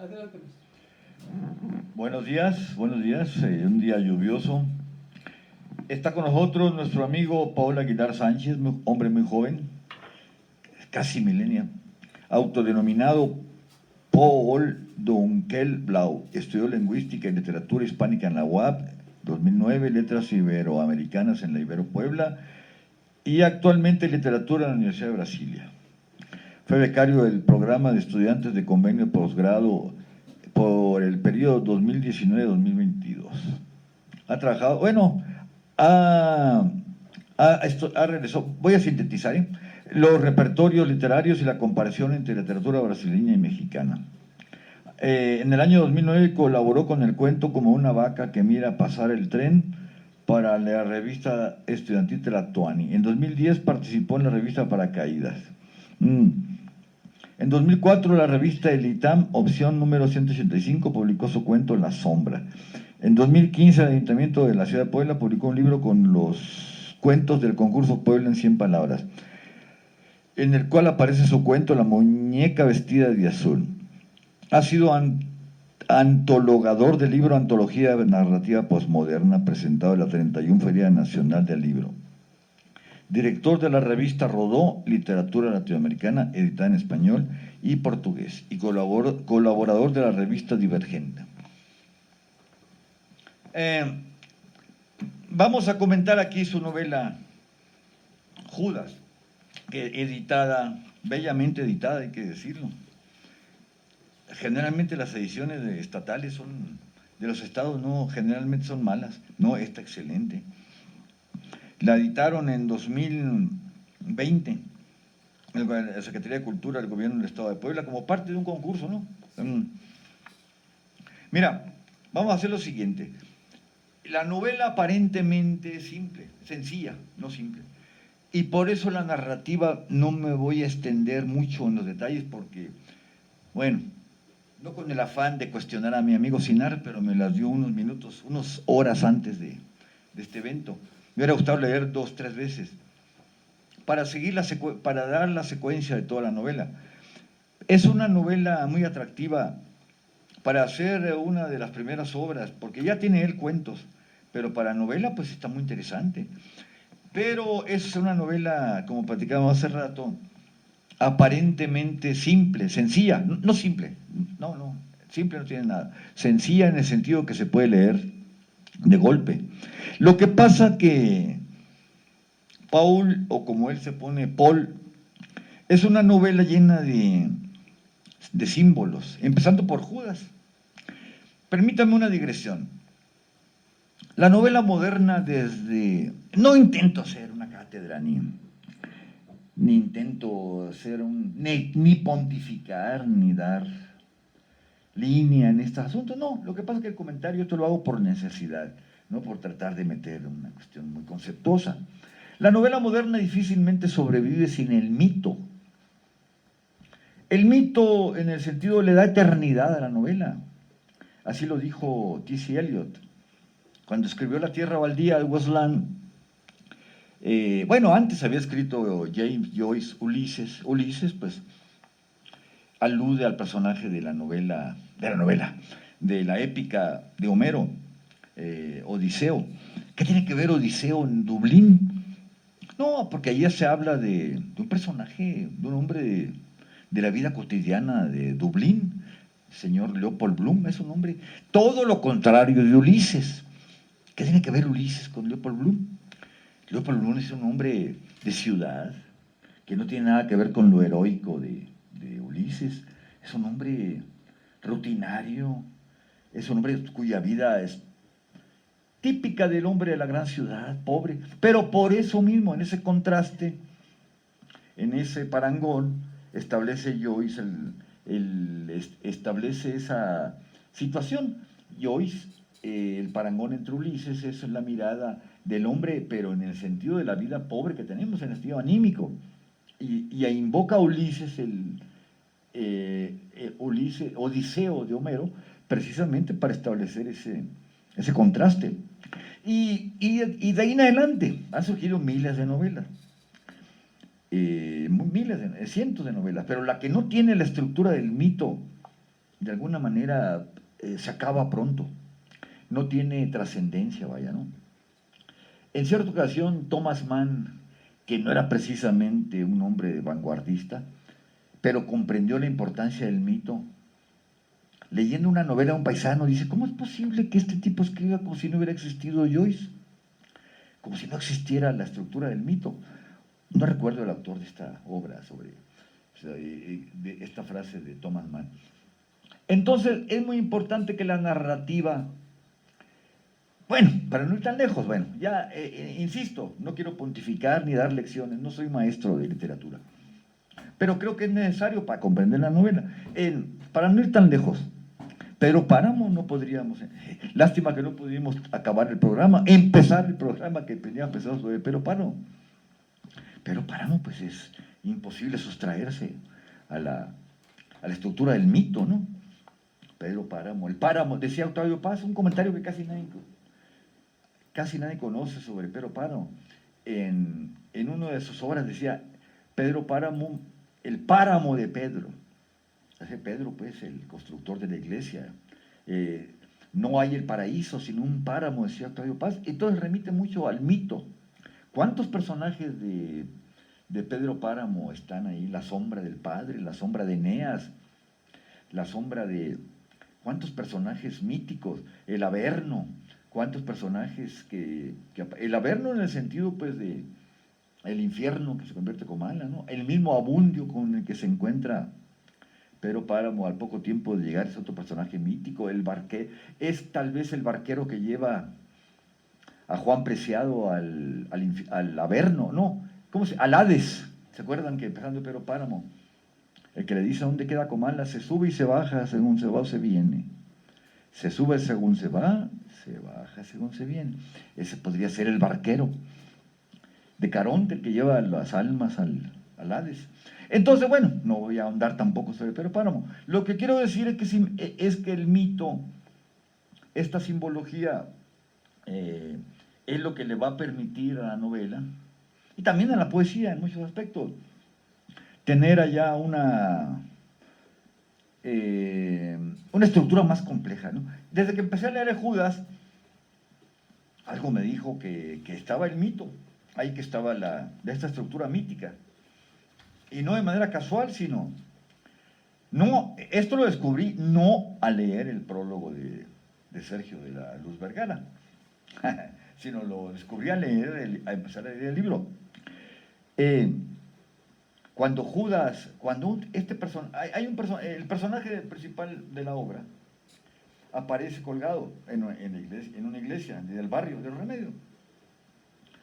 Adelante, maestro. Buenos días, un día lluvioso. Está con nosotros nuestro amigo Paul Aguilar Sánchez, hombre muy joven, casi millennial, autodenominado Paul Dunkel Blau. Estudió lingüística y literatura hispánica en la UAP, 2009, letras iberoamericanas en la Ibero Puebla y actualmente literatura en la Universidad de Brasilia. Fue becario del programa de estudiantes de convenio de posgrado por el periodo 2019-2022. Ha trabajado, ha realizado, voy a sintetizar, los repertorios literarios y la comparación entre literatura brasileña y mexicana. En el año 2009 colaboró con el cuento Como una vaca que mira pasar el tren para la revista estudiantil Tlatoani. En 2010 participó en la revista Paracaídas. En 2004 la revista El ITAM, opción número 185, publicó su cuento La Sombra. En 2015 el Ayuntamiento de la Ciudad de Puebla publicó un libro con los cuentos del concurso Puebla en 100 palabras, en el cual aparece su cuento La muñeca vestida de azul. Ha sido antologador del libro Antología Narrativa Postmoderna, presentado en la 31 Feria Nacional del Libro. Director de la revista Rodó, Literatura Latinoamericana, editada en español y portugués, y colaborador de la revista Divergente. Vamos a comentar aquí su novela Judas, editada, bellamente editada, hay que decirlo. Generalmente las ediciones estatales de los estados generalmente son malas. No, esta excelente. La editaron en 2020, la Secretaría de Cultura del Gobierno del Estado de Puebla, como parte de un concurso, ¿no? Mira, vamos a hacer lo siguiente. La novela aparentemente es simple, sencilla, no simple. Y por eso la narrativa no me voy a extender mucho en los detalles porque, bueno, no con el afán de cuestionar a mi amigo Sinar, pero me las dio unos minutos, unas horas antes de este evento. Me hubiera gustado leer 2, 3 veces para para dar la secuencia de toda la novela. Es una novela muy atractiva para hacer una de las primeras obras, porque ya tiene él cuentos, pero para novela pues está muy interesante. Pero es una novela, como platicábamos hace rato, aparentemente simple, sencilla, no simple, no, simple no tiene nada, sencilla en el sentido que se puede leer de golpe. Lo que pasa que Paul, o como él se pone, Paul, es una novela llena de símbolos, empezando por Judas. Permítame una digresión. La novela moderna no intento hacer una cátedra, ni intento hacer ni pontificar, ni dar línea en estos asuntos. No, lo que pasa es que el comentario esto lo hago por necesidad, no por tratar de meter una cuestión muy conceptuosa. La novela moderna difícilmente sobrevive sin el mito. El mito, en el sentido, le da eternidad a la novela. Así lo dijo T.C. Eliot cuando escribió La Tierra Baldía de Westland. Antes había escrito James Joyce Ulises, pues alude al personaje de la épica de Homero, Odiseo. ¿Qué tiene que ver Odiseo en Dublín? No, porque ahí se habla de un personaje, de un hombre de la vida cotidiana de Dublín. El señor Leopold Bloom es un hombre todo lo contrario de Ulises. ¿Qué tiene que ver Ulises con Leopold Bloom? Leopold Bloom es un hombre de ciudad, que no tiene nada que ver con lo heroico de Ulises. Es un hombre rutinario, es un hombre cuya vida es típica del hombre de la gran ciudad, pobre. Pero por eso mismo, en ese contraste, en ese parangón, establece Joyce establece esa situación. Joyce, el parangón entre Ulises, es la mirada del hombre, pero en el sentido de la vida pobre que tenemos, en el sentido anímico. Y invoca a Ulises, Odiseo de Homero, precisamente para establecer ese contraste. Y de ahí en adelante han surgido miles de novelas. Cientos de novelas, pero la que no tiene la estructura del mito de alguna manera se acaba pronto, no tiene trascendencia, vaya, ¿no? En cierta ocasión, Thomas Mann, que no era precisamente un hombre vanguardista, pero comprendió la importancia del mito, leyendo una novela de un paisano, dice, ¿cómo es posible que este tipo escriba como si no hubiera existido Joyce? Como si no existiera la estructura del mito. No recuerdo el autor de esta obra sobre de esta frase de Thomas Mann. Entonces, es muy importante que la narrativa, bueno, para no ir tan lejos, bueno, ya insisto, no quiero pontificar ni dar lecciones, no soy maestro de literatura, pero creo que es necesario para comprender la novela. Para no ir tan lejos, Pedro Páramo no podríamos, lástima que no pudimos acabar el programa, empezar el programa que tenía empezado sobre Pedro Páramo. Pedro Páramo, pues es imposible sustraerse a la estructura del mito, ¿no? Pedro Páramo, el páramo, decía Octavio Paz, un comentario que casi nadie conoce sobre Pedro Páramo. En una de sus obras decía, Pedro Páramo, el páramo de Pedro. Ese Pedro, pues, el constructor de la iglesia. No hay el paraíso, sino un páramo, decía Octavio Paz. Entonces remite mucho al mito. ¿Cuántos personajes de Pedro Páramo están ahí? La sombra del padre, la sombra de Eneas, la sombra de... ¿Cuántos personajes míticos? El Averno, ¿cuántos personajes el Averno en el sentido, pues, de el infierno que se convierte como ala, ¿no? El mismo Abundio con el que se encuentra Pedro Páramo al poco tiempo de llegar, es otro personaje mítico. El barquero, es tal vez el barquero que lleva a Juan Preciado al Averno, no, al Hades. ¿Se acuerdan que empezando Pedro Páramo? El que le dice dónde queda Comala, se sube y se baja según se va o se viene. Se sube según se va, se baja según se viene. Ese podría ser el barquero de Caronte, el que lleva las almas al Hades. Entonces, bueno, no voy a ahondar tampoco sobre Pedro Páramo. Lo que quiero decir es que el mito, esta simbología, es lo que le va a permitir a la novela, y también a la poesía en muchos aspectos, tener allá una estructura más compleja, ¿no? Desde que empecé a leer Judas, algo me dijo que estaba el mito, ahí que estaba de esta estructura mítica. Y no de manera casual, sino... No, esto lo descubrí no al leer el prólogo de Sergio de la Luz Vergara, sino lo descubrí a empezar a leer el libro. Cuando Judas, el personaje principal de la obra aparece colgado en una iglesia del barrio del Remedio.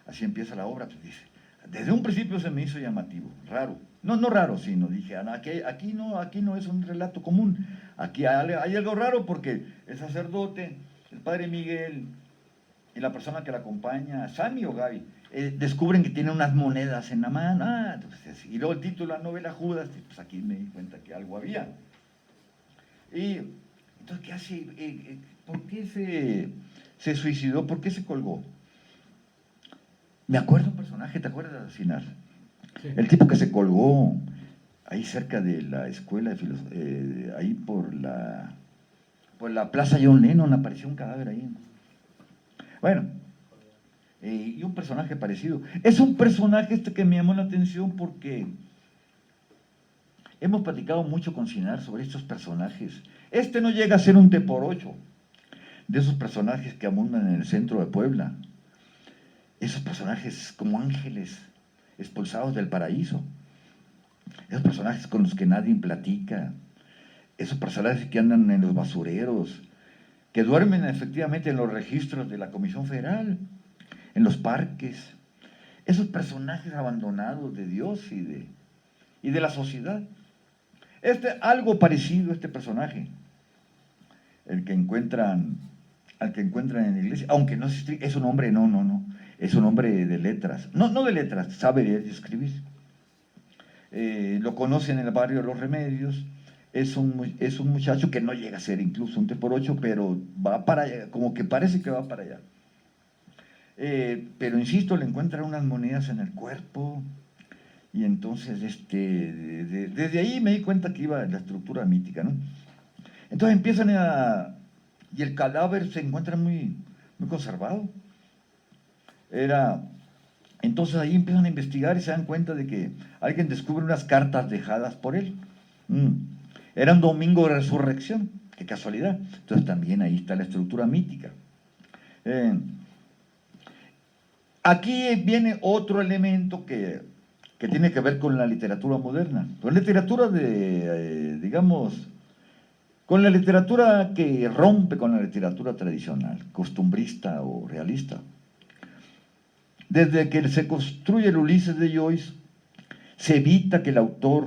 Así empieza la obra, pues dice. Desde un principio se me hizo llamativo, raro. No raro, sino dije, aquí no es un relato común. Aquí hay algo raro porque el sacerdote, el padre Miguel y la persona que la acompaña, Sammy o Gaby, descubren que tiene unas monedas en la mano. Entonces, y luego el título de la novela Judas, pues aquí me di cuenta que algo había. Y entonces, ¿qué hace? ¿Por qué se suicidó? ¿Por qué se colgó? Me acuerdo un personaje, ¿te acuerdas al final? Sí. El tipo que se colgó ahí cerca de la escuela de filosofía, ahí por la Plaza John Lennon, apareció un cadáver ahí. Bueno, y un personaje parecido. Es un personaje que me llamó la atención porque hemos platicado mucho con Sinar sobre estos personajes. No llega a ser un T por 8 de esos personajes que abundan en el centro de Puebla. Esos personajes como ángeles expulsados del paraíso. Esos personajes con los que nadie platica. Esos personajes que andan en los basureros, que duermen efectivamente en los registros de la Comisión Federal, en los parques. Esos personajes abandonados de Dios y de la sociedad. Algo parecido a este personaje, al que encuentran en la iglesia, aunque no es un hombre, no, es un hombre de letras, no de letras, sabe leer y escribir. Lo conocen en el barrio de Los Remedios, es un muchacho que no llega a ser incluso un T por 8, pero va para allá, como que parece que va para allá. Pero insisto, le encuentran unas monedas en el cuerpo, y entonces desde ahí me di cuenta que iba la estructura mítica, ¿no? Entonces y el cadáver se encuentra muy, muy conservado. Entonces ahí empiezan a investigar y se dan cuenta de que alguien descubre unas cartas dejadas por él. Era un domingo de resurrección, qué casualidad. Entonces también ahí está la estructura mítica. Aquí viene otro elemento que tiene que ver con la literatura moderna, con la literatura digamos, con la literatura que rompe con la literatura tradicional, costumbrista o realista. Desde que se construye el Ulises de Joyce, se evita que el autor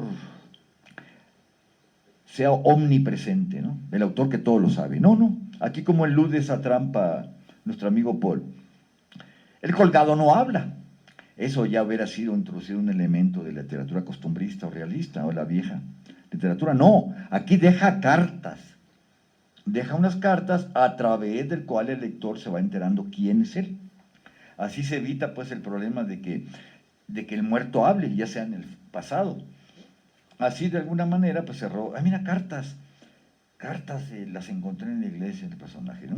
sea omnipresente, ¿no? El autor que todo lo sabe. No. Aquí como elude esa trampa nuestro amigo Paul. El colgado no habla. Eso ya hubiera sido introducido un elemento de literatura costumbrista o realista o la vieja literatura. No, aquí deja cartas. Deja unas cartas a través del cual el lector se va enterando quién es él. Así se evita pues el problema de que el muerto hable, ya sea en el pasado. Así de alguna manera pues cerró. Mira, cartas las encontré en la iglesia el personaje, ¿no?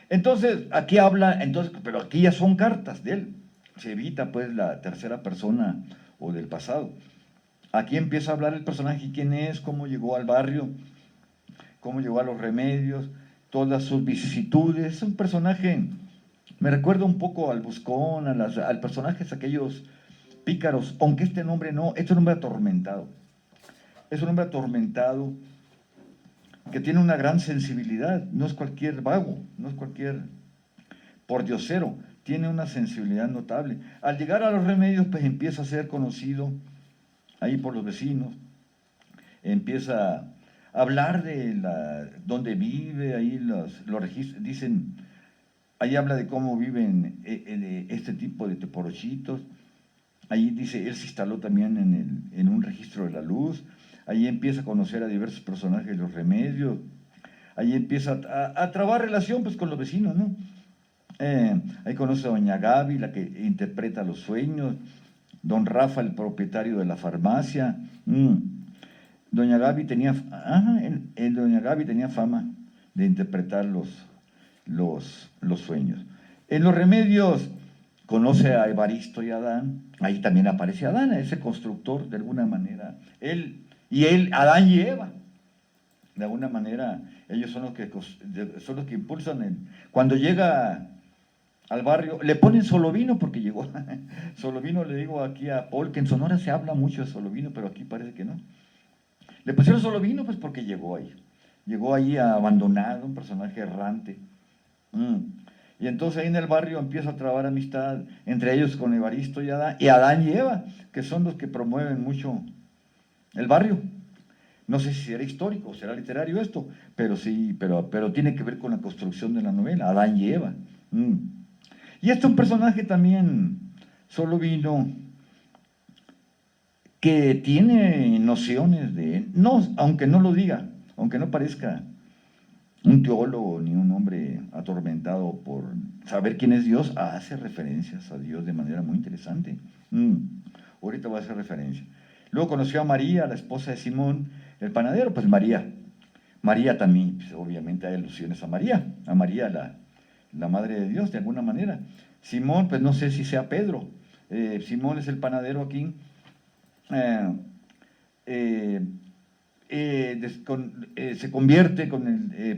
Entonces aquí habla, pero aquí ya son cartas de él. Se evita pues la tercera persona o del pasado. Aquí empieza a hablar el personaje, quién es, cómo llegó al barrio, cómo llegó a los Remedios, todas sus vicisitudes. Es un personaje, me recuerda un poco al Buscón, al personajes aquellos pícaros, aunque este nombre no, este es un hombre atormentado. Es un hombre atormentado que tiene una gran sensibilidad, no es cualquier vago, no es cualquier pordiosero, tiene una sensibilidad notable. Al llegar a los Remedios, pues empieza a ser conocido ahí por los vecinos, empieza a hablar de dónde vive, ahí los registros, dicen, ahí habla de cómo viven este tipo de teporochitos, ahí dice, él se instaló también en un registro de la luz, ahí empieza a conocer a diversos personajes de los Remedios, ahí empieza a trabar relación pues con los vecinos, ¿no? Ahí conoce a doña Gaby, la que interpreta los sueños, don Rafa, el propietario de la farmacia. Doña Gaby tenía fama de interpretar los sueños. En los Remedios conoce a Evaristo y Adán, ahí también aparece Adán, ese constructor de alguna manera. Adán y Eva, de alguna manera, ellos son los que impulsan. Cuando llega al barrio, le ponen Solovino porque llegó. Solovino, le digo aquí a Paul, que en Sonora se habla mucho de Solovino, pero aquí parece que no. Le pusieron Solovino pues porque llegó ahí. Llegó ahí abandonado, un personaje errante. Y entonces ahí en el barrio empieza a trabar amistad, entre ellos con Evaristo y Adán y Eva, que son los que promueven mucho el barrio. No sé si será histórico o será literario esto, pero sí, pero tiene que ver con la construcción de la novela, Adán y Eva. Y este es un personaje también, Solovino, que tiene nociones aunque no lo diga, aunque no parezca un teólogo ni un hombre atormentado por saber quién es Dios, hace referencias a Dios de manera muy interesante. Ahorita voy a hacer referencia. Luego conoció a María, la esposa de Simón, el panadero, pues María también, pues obviamente hay alusiones a María, la madre de Dios, de alguna manera. Simón, pues no sé si sea Pedro. Simón es el panadero aquí. Se convierte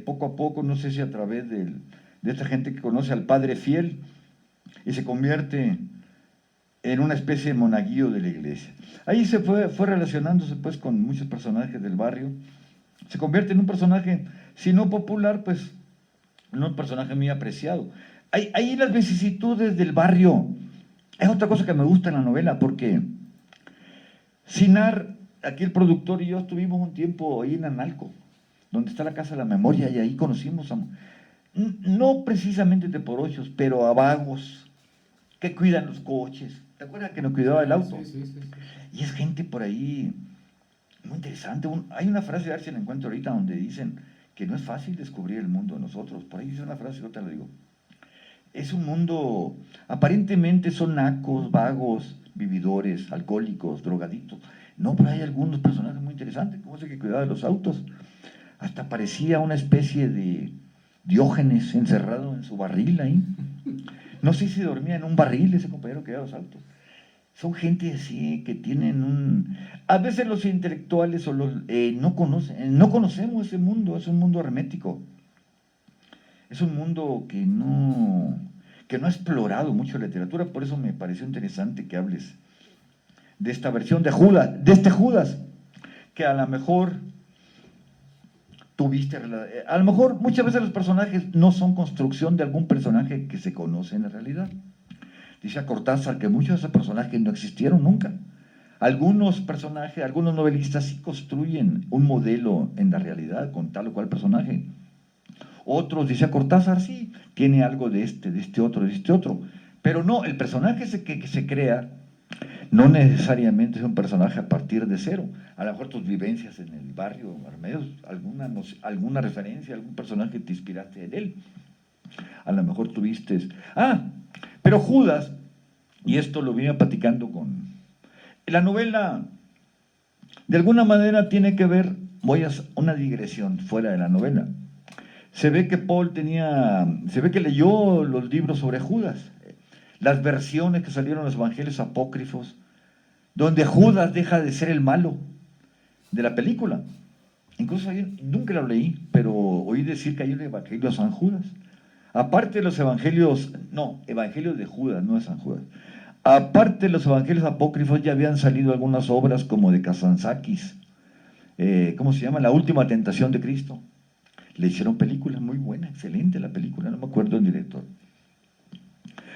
poco a poco, no sé si a través de esta gente que conoce al Padre Fiel, y se convierte en una especie de monaguillo de la iglesia. Ahí se fue relacionándose pues con muchos personajes del barrio. Se convierte en un personaje, si no popular, pues en un personaje muy apreciado. Ahí las vicisitudes del barrio es otra cosa que me gusta en la novela, porque Sinar, aquí el productor y yo estuvimos un tiempo ahí en Analco, donde está la Casa de la Memoria, y ahí conocimos no precisamente teporochos, pero a vagos que cuidan los coches. ¿Te acuerdas que nos cuidaba el auto? Sí. Y es gente por ahí muy interesante. Hay una frase, a ver si la encuentro ahorita, donde dicen que no es fácil descubrir el mundo de nosotros. Por ahí dice una frase, yo te la digo. Es un mundo, aparentemente son nacos, vagos, vividores, alcohólicos, drogadictos. No, pero hay algunos personajes muy interesantes, como ese que cuidaba de los autos. Hasta parecía una especie de Diógenes encerrado en su barril ahí. No sé si dormía en un barril ese compañero que da los altos. Son gente así que tienen un... A veces los intelectuales o los, no conocemos ese mundo, es un mundo hermético. Es un mundo que no ha explorado mucho la literatura, por eso me pareció interesante que hables de esta versión de Judas, de este Judas, que a lo mejor tuviste, a lo mejor muchas veces los personajes no son construcción de algún personaje que se conoce en la realidad. Dice a Cortázar que muchos de esos personajes no existieron nunca. Algunos personajes, algunos novelistas sí construyen un modelo en la realidad con tal o cual personaje. Otros, dice a Cortázar, sí, tiene algo de este otro, de este otro. Pero no, el personaje que se crea no necesariamente es un personaje a partir de cero. A lo mejor tus vivencias en el barrio, Armedos, alguna referencia, algún personaje te inspiraste en él. A lo mejor tuviste... pero Judas, y esto lo vine platicando con... La novela, de alguna manera, tiene que ver, voy a hacer una digresión fuera de la novela. Se ve que se ve que leyó los libros sobre Judas, las versiones que salieron en los evangelios apócrifos, donde Judas deja de ser el malo de la película. Incluso nunca lo leí, pero oí decir que hay un evangelio de San Judas. Aparte de los evangelios, evangelios de Judas, no de San Judas. Aparte de los evangelios apócrifos ya habían salido algunas obras como de Kazantzakis, ¿cómo se llama? La última tentación de Cristo. Le hicieron películas muy buena, excelente la película, no me acuerdo el director.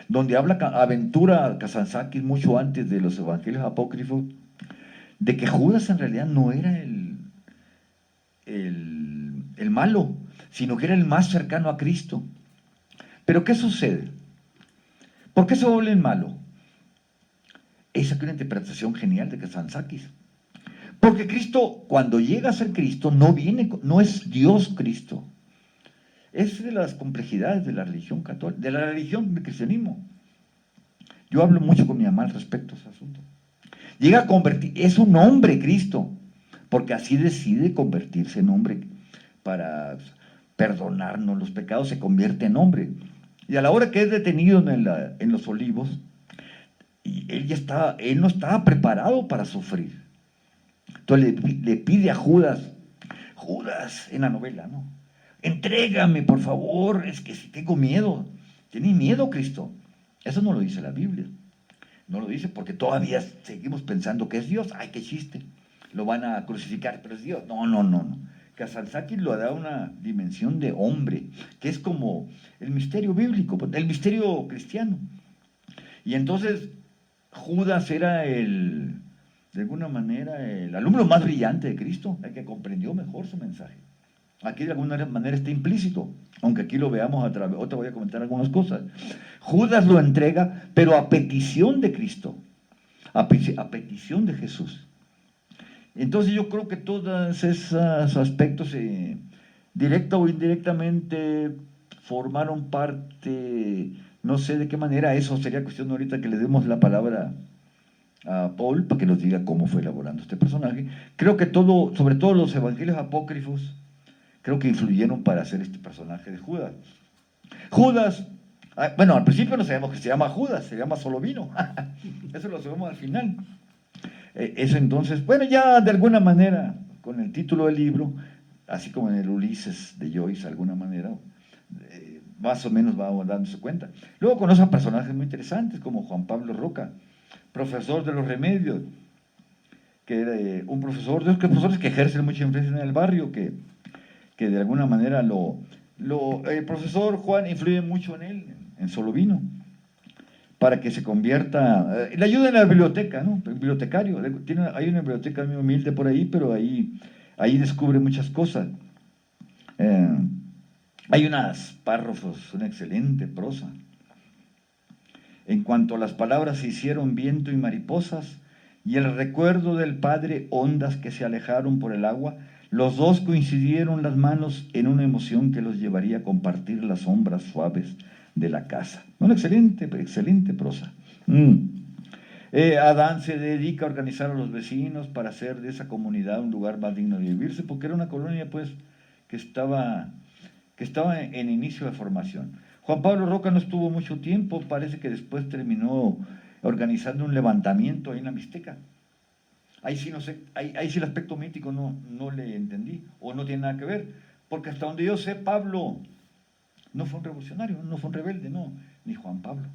Donde aventura Kazantzakis mucho antes de los evangelios apócrifos, de que Judas en realidad no era el malo, sino que era el más cercano a Cristo. Pero ¿qué sucede? ¿Por qué se vuelve el malo? Esa es una interpretación genial de Kazantzakis. Porque Cristo, cuando llega a ser Cristo, no es Dios Cristo. Es de las complejidades de la religión católica, de la religión del cristianismo. Yo hablo mucho con mi mamá al respecto de ese asunto. Llega a convertir, es un hombre Cristo, porque así decide convertirse en hombre para perdonarnos los pecados, se convierte en hombre. Y a la hora que es detenido en los olivos, y él no estaba preparado para sufrir. Entonces le pide a Judas, en la novela, ¿no? Entrégame, por favor, es que si tengo miedo. ¿Tiene miedo Cristo? Eso no lo dice la Biblia. No lo dice porque todavía seguimos pensando que es Dios. ¡Ay, qué chiste! Lo van a crucificar, pero es Dios. No. Kazantzakis lo da una dimensión de hombre, que es como el misterio bíblico, el misterio cristiano. Y entonces Judas era de alguna manera, el alumno más brillante de Cristo, el que comprendió mejor su mensaje. Aquí de alguna manera está implícito, aunque aquí lo veamos a través, ahora voy a comentar algunas cosas. Judas lo entrega, pero a petición de Cristo, a petición de Jesús. Entonces yo creo que todos esos aspectos, directa o indirectamente, formaron parte, no sé de qué manera, eso sería cuestión ahorita que le demos la palabra a Paul para que nos diga cómo fue elaborando este personaje. Creo que sobre todo los evangelios apócrifos, creo que influyeron para hacer este personaje de Judas. Judas, bueno, al principio no sabemos que se llama Judas, se llama Solovino. Eso lo sabemos al final. Eso entonces, bueno, ya de alguna manera, con el título del libro, así como en el Ulises de Joyce, de alguna manera, más o menos va dándose cuenta. Luego conoce a personajes muy interesantes como Juan Pablo Roca, profesor de los remedios, que era un profesor, de los profesores que ejercen mucha influencia en el barrio, que de alguna manera el profesor Juan influye mucho en él, en Solovino, para que se convierta, le ayuda en la biblioteca, ¿no? El bibliotecario, hay una biblioteca muy humilde por ahí, pero ahí descubre muchas cosas. Hay unas párrafos, una excelente prosa. En cuanto a las palabras se hicieron viento y mariposas, y el recuerdo del padre ondas que se alejaron por el agua, los dos coincidieron las manos en una emoción que los llevaría a compartir las sombras suaves de la casa. Una excelente prosa. Adán se dedica a organizar a los vecinos para hacer de esa comunidad un lugar más digno de vivirse, porque era una colonia, pues, que estaba en inicio de formación. Juan Pablo Roca no estuvo mucho tiempo, parece que después terminó organizando un levantamiento ahí en la Mixteca. Ahí sí, no sé, ahí sí el aspecto mítico no le entendí, o no tiene nada que ver, porque hasta donde yo sé, Pablo no fue un revolucionario, no fue un rebelde, no, ni Juan Pablo.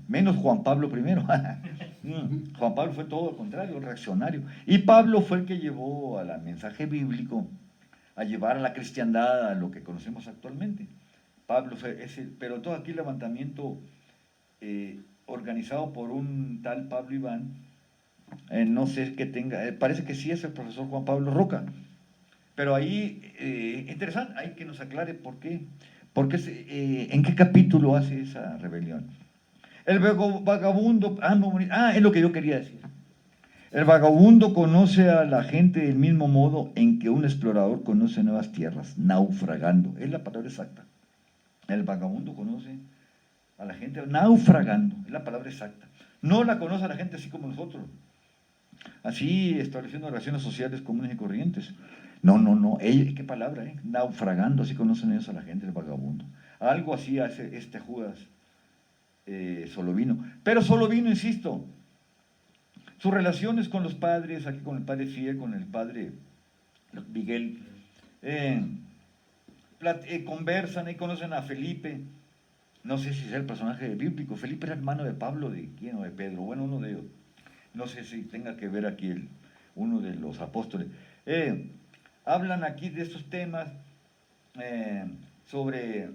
Menos Juan Pablo I. Juan Pablo fue todo lo contrario, reaccionario. Y Pablo fue el que llevó al mensaje bíblico, a llevar a la cristiandad a lo que conocemos actualmente. Pablo fue ese, pero todo aquí el levantamiento organizado por un tal Pablo Iván, no sé qué tenga, parece que sí es el profesor Juan Pablo Roca, pero ahí, interesante, hay que nos aclare por qué, en qué capítulo hace esa rebelión. El vagabundo, es lo que yo quería decir. El vagabundo conoce a la gente del mismo modo en que un explorador conoce nuevas tierras, naufragando, es la palabra exacta. El vagabundo conoce a la gente naufragando, es la palabra exacta. No la conoce a la gente así como nosotros, así estableciendo relaciones sociales comunes y corrientes. No, ¿qué palabra? Naufragando, así conocen ellos a la gente, el vagabundo. Algo así hace este Judas Solovino. Pero Solovino, insisto, sus relaciones con los padres, aquí con el padre Fiel, con el padre Miguel, conversan y conocen a Felipe. No sé si es el personaje bíblico. Felipe era hermano de Pablo, de quién o de Pedro, bueno, uno de ellos. No sé si tenga que ver aquí uno de los apóstoles. Hablan aquí de estos temas sobre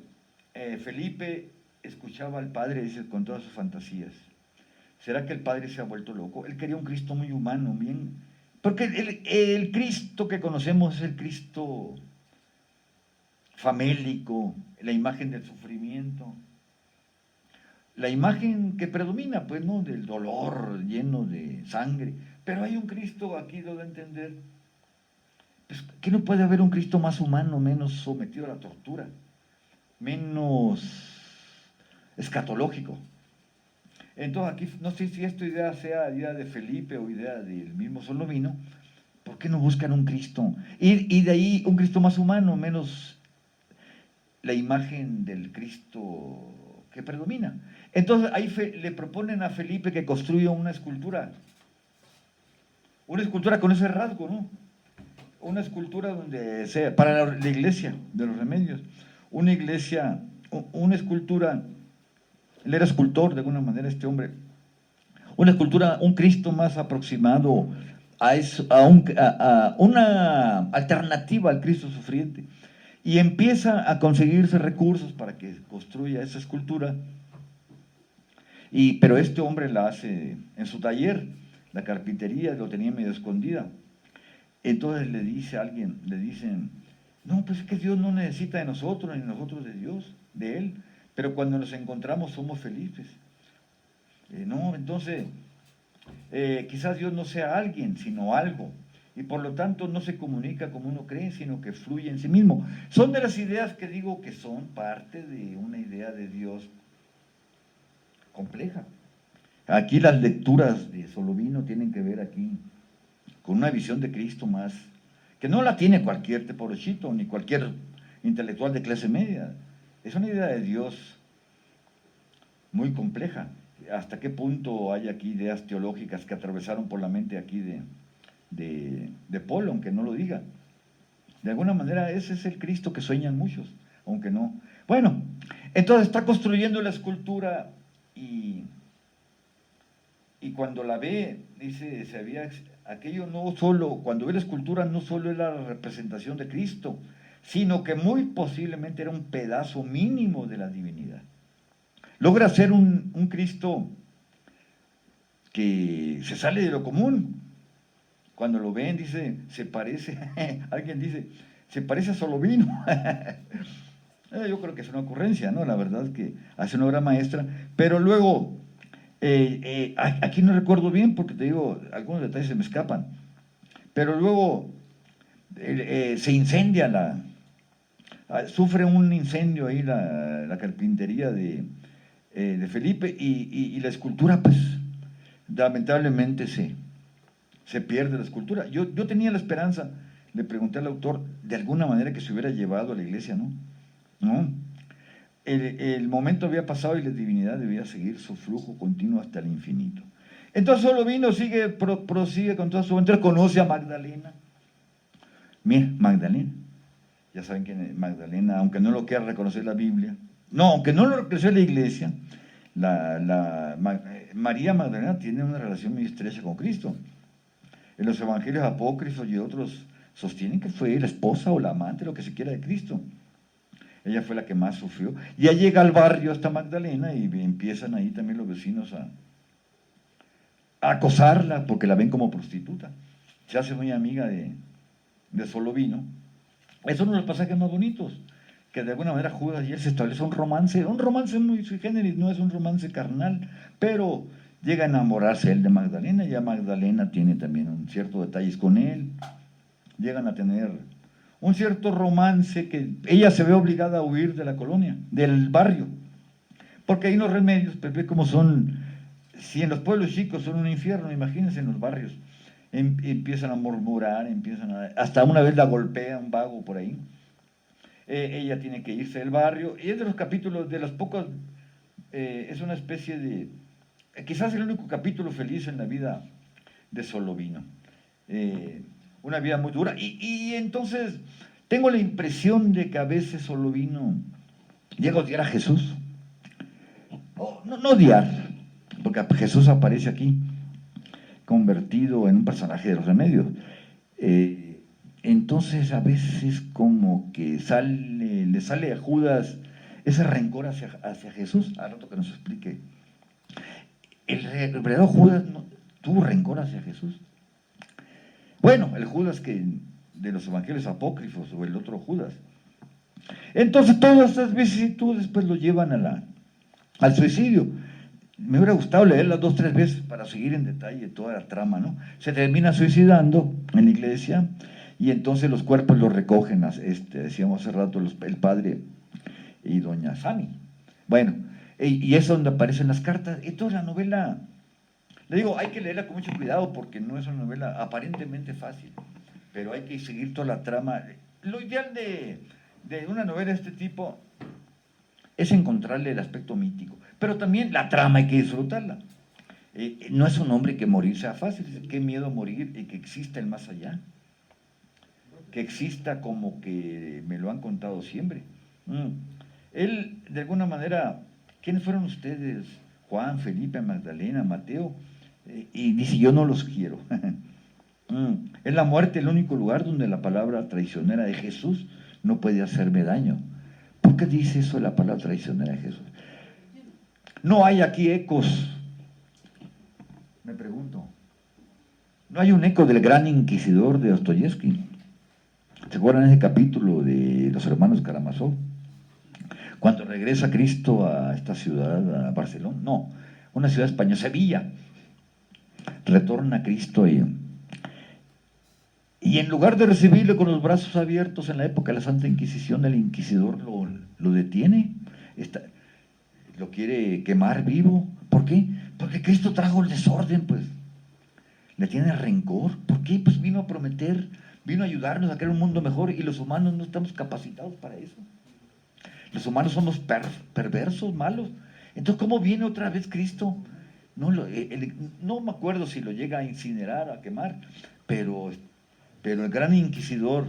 Felipe escuchaba al Padre, dice, con todas sus fantasías. ¿Será que el Padre se ha vuelto loco? Él quería un Cristo muy humano, bien. Porque el Cristo que conocemos es el Cristo famélico, la imagen del sufrimiento. La imagen que predomina, pues, ¿no? Del dolor lleno de sangre. Pero hay un Cristo, aquí lo de entender, pues, que no puede haber un Cristo más humano, menos sometido a la tortura, menos escatológico. Entonces aquí no sé si esta idea sea idea de Felipe o idea del mismo Solovino. ¿Por qué no buscan un Cristo? Y de ahí un Cristo más humano, menos la imagen del Cristo que predomina. Entonces ahí le proponen a Felipe que construya una escultura con ese rasgo, ¿no? Una escultura donde sea, para la iglesia de los remedios, una escultura. Él era escultor de alguna manera, este hombre. Una escultura, un Cristo más aproximado a una alternativa al Cristo sufriente. Y empieza a conseguirse recursos para que construya esa escultura. Pero este hombre la hace en su taller, la carpintería, lo tenía medio escondida. Entonces le dice a alguien, le dicen, no, pues es que Dios no necesita de nosotros, ni nosotros de Dios, de Él, pero cuando nos encontramos somos felices. No, entonces, quizás Dios no sea alguien, sino algo, y por lo tanto no se comunica como uno cree, sino que fluye en sí mismo. Son de las ideas que digo que son parte de una idea de Dios compleja. Aquí las lecturas de Solovino tienen que ver aquí con una visión de Cristo más, que no la tiene cualquier teporochito, ni cualquier intelectual de clase media. Es una idea de Dios muy compleja. ¿Hasta qué punto hay aquí ideas teológicas que atravesaron por la mente aquí de Polo, aunque no lo diga? De alguna manera ese es el Cristo que sueñan muchos, aunque no. Bueno, entonces está construyendo la escultura y cuando la ve, dice, aquello no solo, cuando ve la escultura no solo era la representación de Cristo, sino que muy posiblemente era un pedazo mínimo de la divinidad. Logra ser un Cristo que se sale de lo común. Cuando lo ven, dice, se parece, alguien dice, se parece a Solovino. Yo creo que es una ocurrencia, ¿no? La verdad es que hace una obra maestra, pero luego, aquí no recuerdo bien porque te digo, algunos detalles se me escapan, pero luego se incendia sufre un incendio ahí la carpintería de Felipe y la escultura, pues, lamentablemente se pierde la escultura. Yo tenía la esperanza le pregunté al autor, de alguna manera que se hubiera llevado a la iglesia, ¿no? ¿No? El momento había pasado y la divinidad debía seguir su flujo continuo hasta el infinito. Entonces Solovino prosigue con toda su aventura, conoce a Magdalena. Mira, Magdalena. Ya saben quién es Magdalena, aunque no lo quiera reconocer la Biblia. No, aunque no lo reconoció la iglesia, María Magdalena tiene una relación muy estrecha con Cristo. En los evangelios apócrifos y otros sostienen que fue la esposa o la amante, lo que se quiera, de Cristo. Ella fue la que más sufrió. Ya llega al barrio hasta Magdalena y empiezan ahí también los vecinos a acosarla porque la ven como prostituta. Se hace muy amiga de Solovino. Es uno de los pasajes más bonitos, que de alguna manera Judas y él se establece un romance muy sui generis, no es un romance carnal, pero llega a enamorarse él de Magdalena, ya Magdalena tiene también un cierto detalles con él, llegan a tener un cierto romance que ella se ve obligada a huir de la colonia, del barrio, porque hay unos remedios, pero ve cómo son, si en los pueblos chicos son un infierno, imagínense en los barrios. Empiezan a murmurar, hasta una vez la golpea un vago por ahí. Ella tiene que irse del barrio, y es de los capítulos, de los pocos, es una especie de, quizás el único capítulo feliz en la vida de Solovino. Una vida muy dura, y entonces tengo la impresión de que a veces Solovino llega a odiar a Jesús. No odiar, porque Jesús aparece aquí convertido en un personaje de los remedios. Entonces a veces como que le sale a Judas ese rencor hacia Jesús. Al rato que nos explique. El verdadero Judas no tuvo rencor hacia Jesús. Bueno, el Judas que de los evangelios apócrifos, o el otro Judas. Entonces todas estas vicisitudes pues lo llevan al suicidio. Me hubiera gustado leerlas 2 o 3 veces para seguir en detalle toda la trama, ¿no? Se termina suicidando en la iglesia y entonces los cuerpos los recogen, decíamos hace rato, el padre y doña Sami. Bueno, y es donde aparecen las cartas. Esto es la novela, le digo, hay que leerla con mucho cuidado porque no es una novela aparentemente fácil, pero hay que seguir toda la trama. Lo ideal de una novela de este tipo es encontrarle el aspecto mítico, pero también la trama hay que disfrutarla. No es un hombre que morir sea fácil, qué miedo morir y que exista el más allá, que exista como que me lo han contado siempre. Él, de alguna manera, ¿quiénes fueron ustedes? Juan, Felipe, Magdalena, Mateo, y dice, yo no los quiero. Es la muerte el único lugar donde la palabra traicionera de Jesús no puede hacerme daño. ¿Por qué dice eso la palabra traicionera de Jesús? No hay aquí ecos, me pregunto. No hay un eco del gran inquisidor de Dostoyevsky. ¿Se acuerdan ese capítulo de los hermanos Karamazov? Cuando regresa Cristo a esta ciudad, a Barcelona, no, una ciudad española, Sevilla. Retorna Cristo y en lugar de recibirle con los brazos abiertos en la época de la Santa Inquisición, el inquisidor lo detiene, lo quiere quemar vivo. ¿Por qué? Porque Cristo trajo el desorden, pues. Le tiene rencor. ¿Por qué? Pues vino a prometer, vino a ayudarnos a crear un mundo mejor y los humanos no estamos capacitados para eso. Los humanos somos perversos, malos. Entonces, ¿cómo viene otra vez Cristo? No me acuerdo si lo llega a incinerar, a quemar, pero el gran inquisidor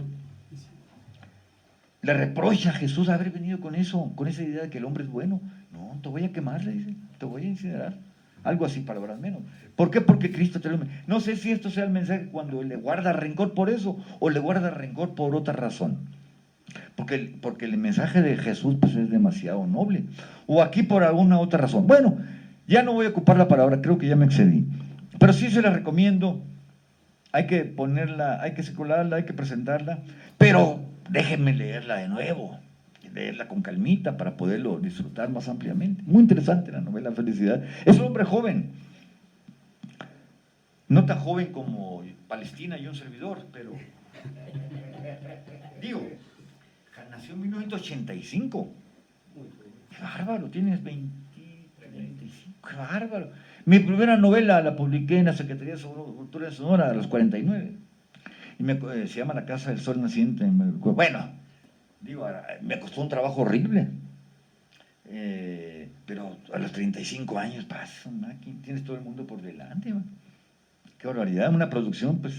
le reprocha a Jesús haber venido con eso, con esa idea de que el hombre es bueno. No, te voy a quemar, le dice, te voy a incinerar. Algo así, palabras menos. ¿Por qué? Porque Cristo te lo... No sé si esto sea el mensaje cuando le guarda rencor por eso o le guarda rencor por otra razón. Porque el mensaje de Jesús pues, es demasiado noble. O aquí por alguna otra razón. Bueno, ya no voy a ocupar la palabra, creo que ya me excedí. Pero sí se la recomiendo. Hay que ponerla, hay que circularla, hay que presentarla. Pero déjenme leerla de nuevo. Leerla con calmita para poderlo disfrutar más ampliamente. Muy interesante la novela Felicidad. Es un hombre joven. No tan joven como Palestina y un servidor, pero... Digo... Nació en 1985. Qué bárbaro, tienes 25, qué bárbaro. Mi primera novela la publiqué en la Secretaría de Cultura de Sonora a los 49. se llama La Casa del Sol Naciente. Bueno, digo, me costó un trabajo horrible. Pero a los 35 años pasa, tienes todo el mundo por delante. Qué barbaridad, una producción, pues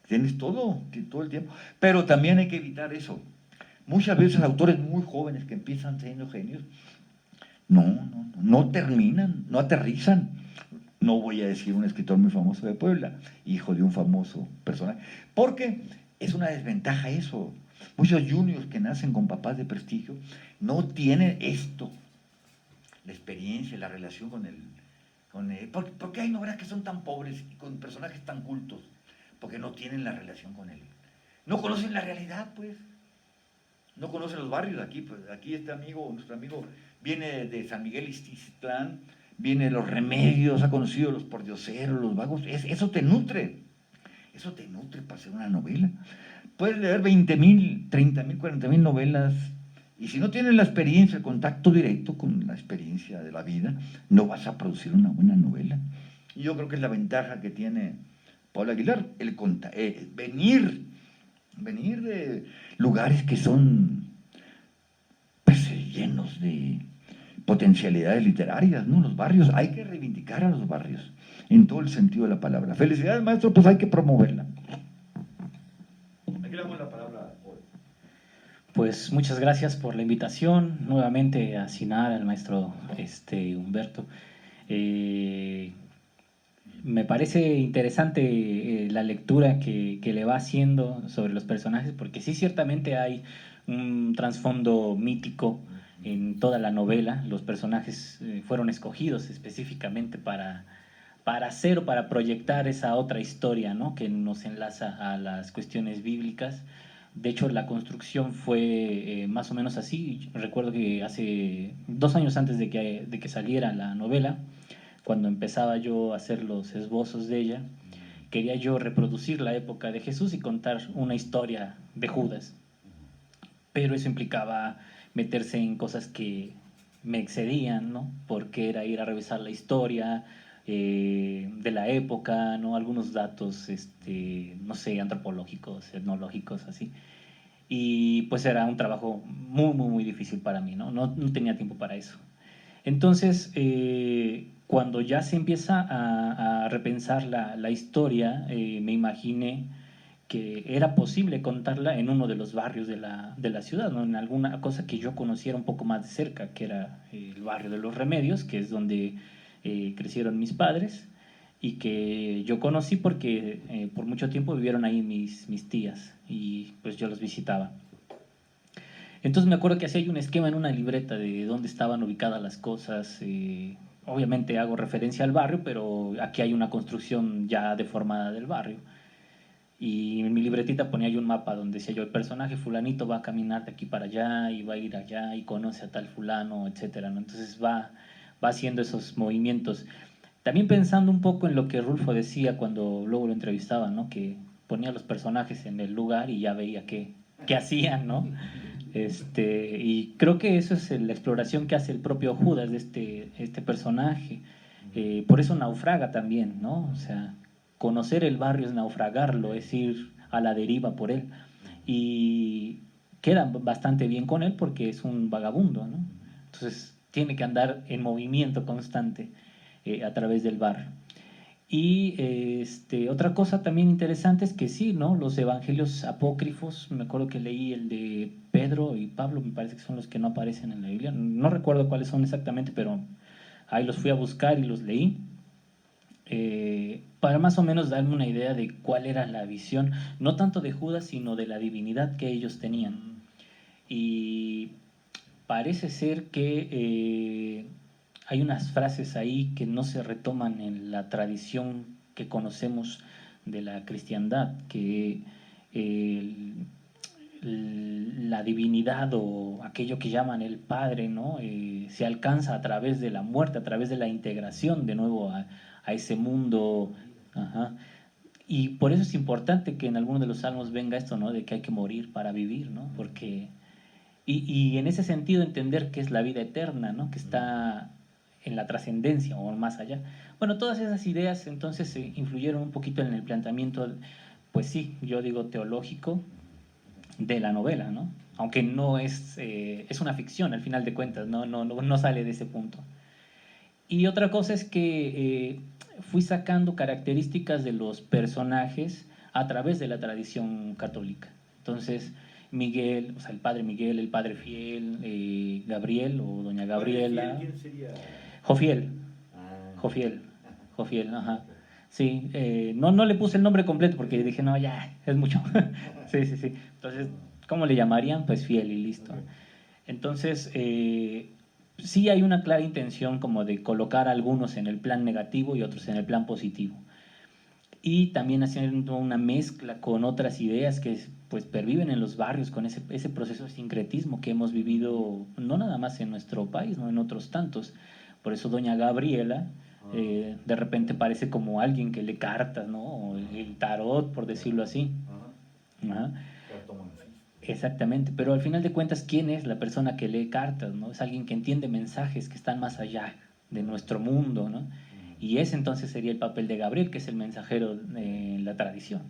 tienes todo el tiempo. Pero también hay que evitar eso. Muchas veces autores muy jóvenes que empiezan siendo genios, no terminan, no aterrizan. No voy a decir un escritor muy famoso de Puebla, hijo de un famoso personaje, porque es una desventaja eso. Muchos juniors que nacen con papás de prestigio no tienen esto, la experiencia, la relación con el ¿por qué hay novelas que son tan pobres y con personajes tan cultos? Porque no tienen la relación con él. No conocen la realidad, pues. No conocen los barrios aquí. Pues aquí nuestro amigo, viene de San Miguel Ixtitlán, viene de Los Remedios, ha conocido los pordioseros, los vagos. Eso te nutre. Eso te nutre para hacer una novela. Puedes leer 20,000, 30,000, 40,000 novelas, y si no tienes la experiencia, el contacto directo con la experiencia de la vida, no vas a producir una buena novela. Y yo creo que es la ventaja que tiene Pablo Aguilar, venir de lugares que son, pues, llenos de potencialidades literarias, ¿no? Los barrios, hay que reivindicar a los barrios, en todo el sentido de la palabra. Felicidades, maestro, pues hay que promoverla. Aquí le damos la palabra. Pues muchas gracias por la invitación, nuevamente a Sinar, al maestro Humberto. Me parece interesante la lectura que le va haciendo sobre los personajes, porque sí, ciertamente hay un trasfondo mítico en toda la novela. Los personajes fueron escogidos específicamente para hacer o para proyectar esa otra historia, ¿no?, que nos enlaza a las cuestiones bíblicas. De hecho, la construcción fue más o menos así. Recuerdo que hace 2 años antes de que saliera la novela, cuando empezaba yo a hacer los esbozos de ella, quería yo reproducir la época de Jesús y contar una historia de Judas. Pero eso implicaba meterse en cosas que me excedían, ¿no? Porque era ir a revisar la historia de la época, ¿no? Algunos datos, no sé, antropológicos, etnológicos, así. Y pues era un trabajo muy, muy, muy difícil para mí, ¿no? No tenía tiempo para eso. Entonces, cuando ya se empieza a repensar la historia, me imaginé que era posible contarla en uno de los barrios de la ciudad, ¿no?, en alguna cosa que yo conociera un poco más de cerca, que era el barrio de Los Remedios, que es donde crecieron mis padres, y que yo conocí porque por mucho tiempo vivieron ahí mis tías, y pues yo los visitaba. Entonces me acuerdo que hacía un esquema en una libreta de dónde estaban ubicadas las cosas. Obviamente hago referencia al barrio, pero aquí hay una construcción ya deformada del barrio. Y en mi libretita ponía yo un mapa donde decía yo: el personaje fulanito va a caminar de aquí para allá y va a ir allá y conoce a tal fulano, etcétera, ¿no? Entonces va haciendo esos movimientos. También pensando un poco en lo que Rulfo decía cuando luego lo entrevistaba, ¿no?, que ponía a los personajes en el lugar y ya veía qué hacían, ¿no? Y creo que eso es la exploración que hace el propio Judas de este personaje. Por eso naufraga también, ¿no? O sea, conocer el barrio es naufragarlo, es ir a la deriva por él. Y queda bastante bien con él porque es un vagabundo, ¿no? Entonces tiene que andar en movimiento constante a través del barrio. Y otra cosa también interesante es que sí, ¿no?, los evangelios apócrifos, me acuerdo que leí el de Pedro y Pablo, me parece que son los que no aparecen en la Biblia, no recuerdo cuáles son exactamente, pero ahí los fui a buscar y los leí, para más o menos darme una idea de cuál era la visión, no tanto de Judas, sino de la divinidad que ellos tenían. Y parece ser que hay unas frases ahí que no se retoman en la tradición que conocemos de la cristiandad, que la divinidad o aquello que llaman el Padre, ¿no?, se alcanza a través de la muerte, a través de la integración de nuevo a ese mundo. Ajá. Y por eso es importante que en alguno de los salmos venga esto, ¿no?, de que hay que morir para vivir, ¿no? Porque y en ese sentido entender que es la vida eterna, ¿no?, que está en la trascendencia o más allá. Bueno, todas esas ideas entonces influyeron un poquito en el planteamiento pues sí, yo digo teológico de la novela, ¿no? Aunque no es, es una ficción al final de cuentas, no sale de ese punto. Y otra cosa es que fui sacando características de los personajes a través de la tradición católica. Entonces, Miguel, o sea, el padre Miguel, el padre Fiel, Gabriel o doña Gabriela. ¿Quién sería? Jofiel, Ah, Jofiel, Jofiel, ajá. Sí, no le puse el nombre completo porque dije, no, ya, es mucho. Sí, sí, sí. Entonces, ¿cómo le llamarían? Pues Fiel y listo. ok. Entonces, sí hay una clara intención como de colocar a algunos en el plan negativo y otros en el plan positivo. Y también haciendo una mezcla con otras ideas que pues perviven en los barrios, con ese proceso de sincretismo que hemos vivido no nada más en nuestro país, no en otros tantos. Por eso doña Gabriela de repente parece como alguien que lee cartas, ¿no? O el tarot, por decirlo así. Ajá. Ajá. Cartomancia. Exactamente, pero al final de cuentas, ¿quién es la persona que lee cartas? ¿No? Es alguien que entiende mensajes que están más allá de nuestro mundo, ¿no? Y ese entonces sería el papel de Gabriel, que es el mensajero de la tradición,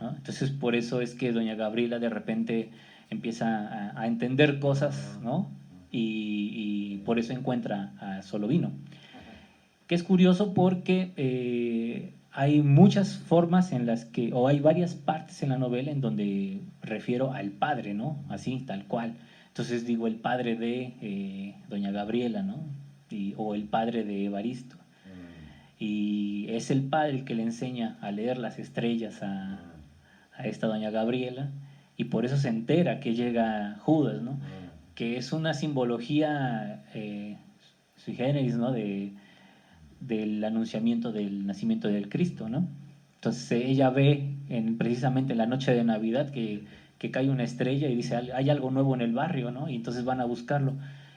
¿no? Entonces, por eso es que doña Gabriela de repente empieza a entender cosas, ¿no? Y por eso encuentra a Solovino. Que es curioso porque hay muchas formas en las que, o hay varias partes en la novela en donde refiero al padre, ¿no? Así, tal cual. Entonces digo el padre de doña Gabriela, ¿no? O el padre de Evaristo. Y es el padre el que le enseña a leer las estrellas a esta doña Gabriela, y por eso se entera que llega Judas, ¿no? Que es una simbología sui generis, ¿no? Del anunciamiento del nacimiento del Cristo, ¿no? Entonces ella ve precisamente en la noche de Navidad que cae una estrella y dice, hay algo nuevo en el barrio, ¿no? Y entonces van a buscarlo.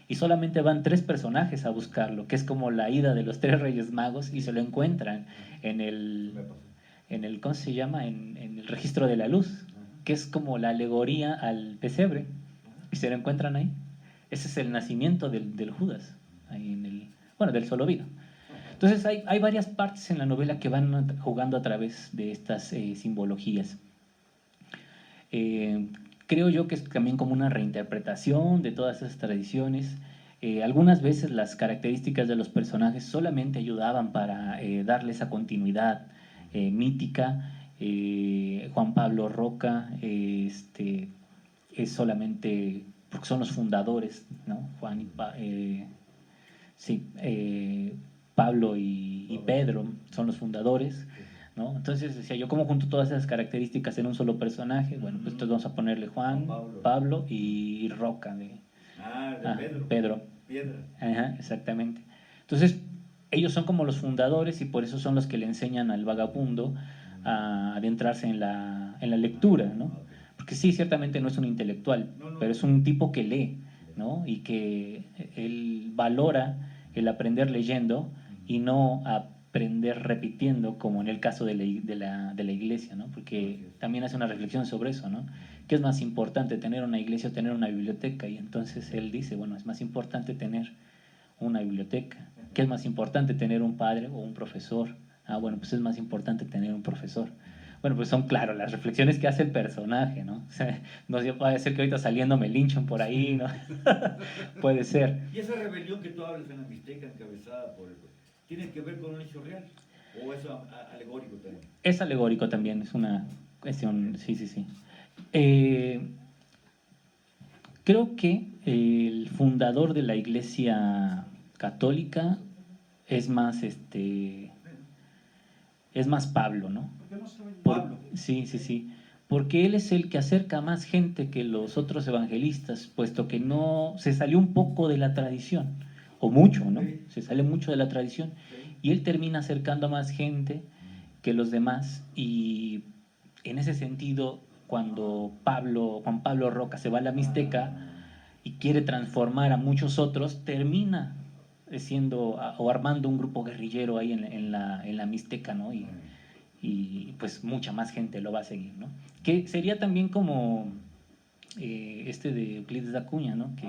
Y solamente van 3 personajes a buscarlo, que es como la ida de los 3 Reyes Magos, y se lo encuentran en el ¿cómo se llama? En el registro de la luz, que es como la alegoría al pesebre, y se lo encuentran ahí. Ese es el nacimiento del Judas, ahí bueno, del Solovino. Entonces hay varias partes en la novela que van jugando a través de estas simbologías. Eh, Creo yo que es también como una reinterpretación de todas esas tradiciones. Algunas veces las características de los personajes solamente ayudaban para darle esa continuidad mítica. Juan Pablo Roca es solamente, porque son los fundadores, ¿no? Sí, Pablo y Pedro son los fundadores, ¿no? Entonces decía yo, ¿cómo junto todas esas características en un solo personaje? Bueno, pues entonces vamos a ponerle Juan, Pablo y Roca De Pedro. Piedra. Ajá, exactamente. Entonces, ellos son como los fundadores y por eso son los que le enseñan al vagabundo a adentrarse en la lectura, ¿no? Porque sí, ciertamente no es un intelectual, pero es un tipo que lee, ¿no? Y que él valora el aprender leyendo y no aprender repitiendo, como en el caso de la iglesia, ¿no? Porque también hace una reflexión sobre eso, ¿no? ¿Qué es más importante, tener una iglesia o tener una biblioteca? Y entonces él dice, bueno, es más importante tener una biblioteca. ¿Qué es más importante, tener un padre o un profesor? Ah, bueno, pues es más importante tener un profesor. Bueno, pues son, claro, las reflexiones que hace el personaje, ¿no? O sea, no puede ser que ahorita saliendo me linchen por ahí, ¿no? Puede ser. ¿Y esa rebelión que tú hablas en la Mixteca encabezada por el... ¿tiene que ver con un hecho real? ¿O es alegórico también? Es alegórico también, es una cuestión, sí, sí, sí. Eh, Creo que el fundador de la Iglesia Católica es más es más Pablo, ¿no? Pablo. Sí, sí, sí. Porque él es el que acerca a más gente que los otros evangelistas, puesto que no se salió un poco de la tradición, o mucho, ¿no? Se sale mucho de la tradición, y él termina acercando a más gente que los demás, y en ese sentido, cuando Juan Pablo Roca se va a la Mixteca y quiere transformar a muchos otros, termina siendo o armando un grupo guerrillero ahí en la Mixteca, ¿no? Y pues mucha más gente lo va a seguir, ¿no? Que sería también como de Euclides da Cunha, ¿no? Que,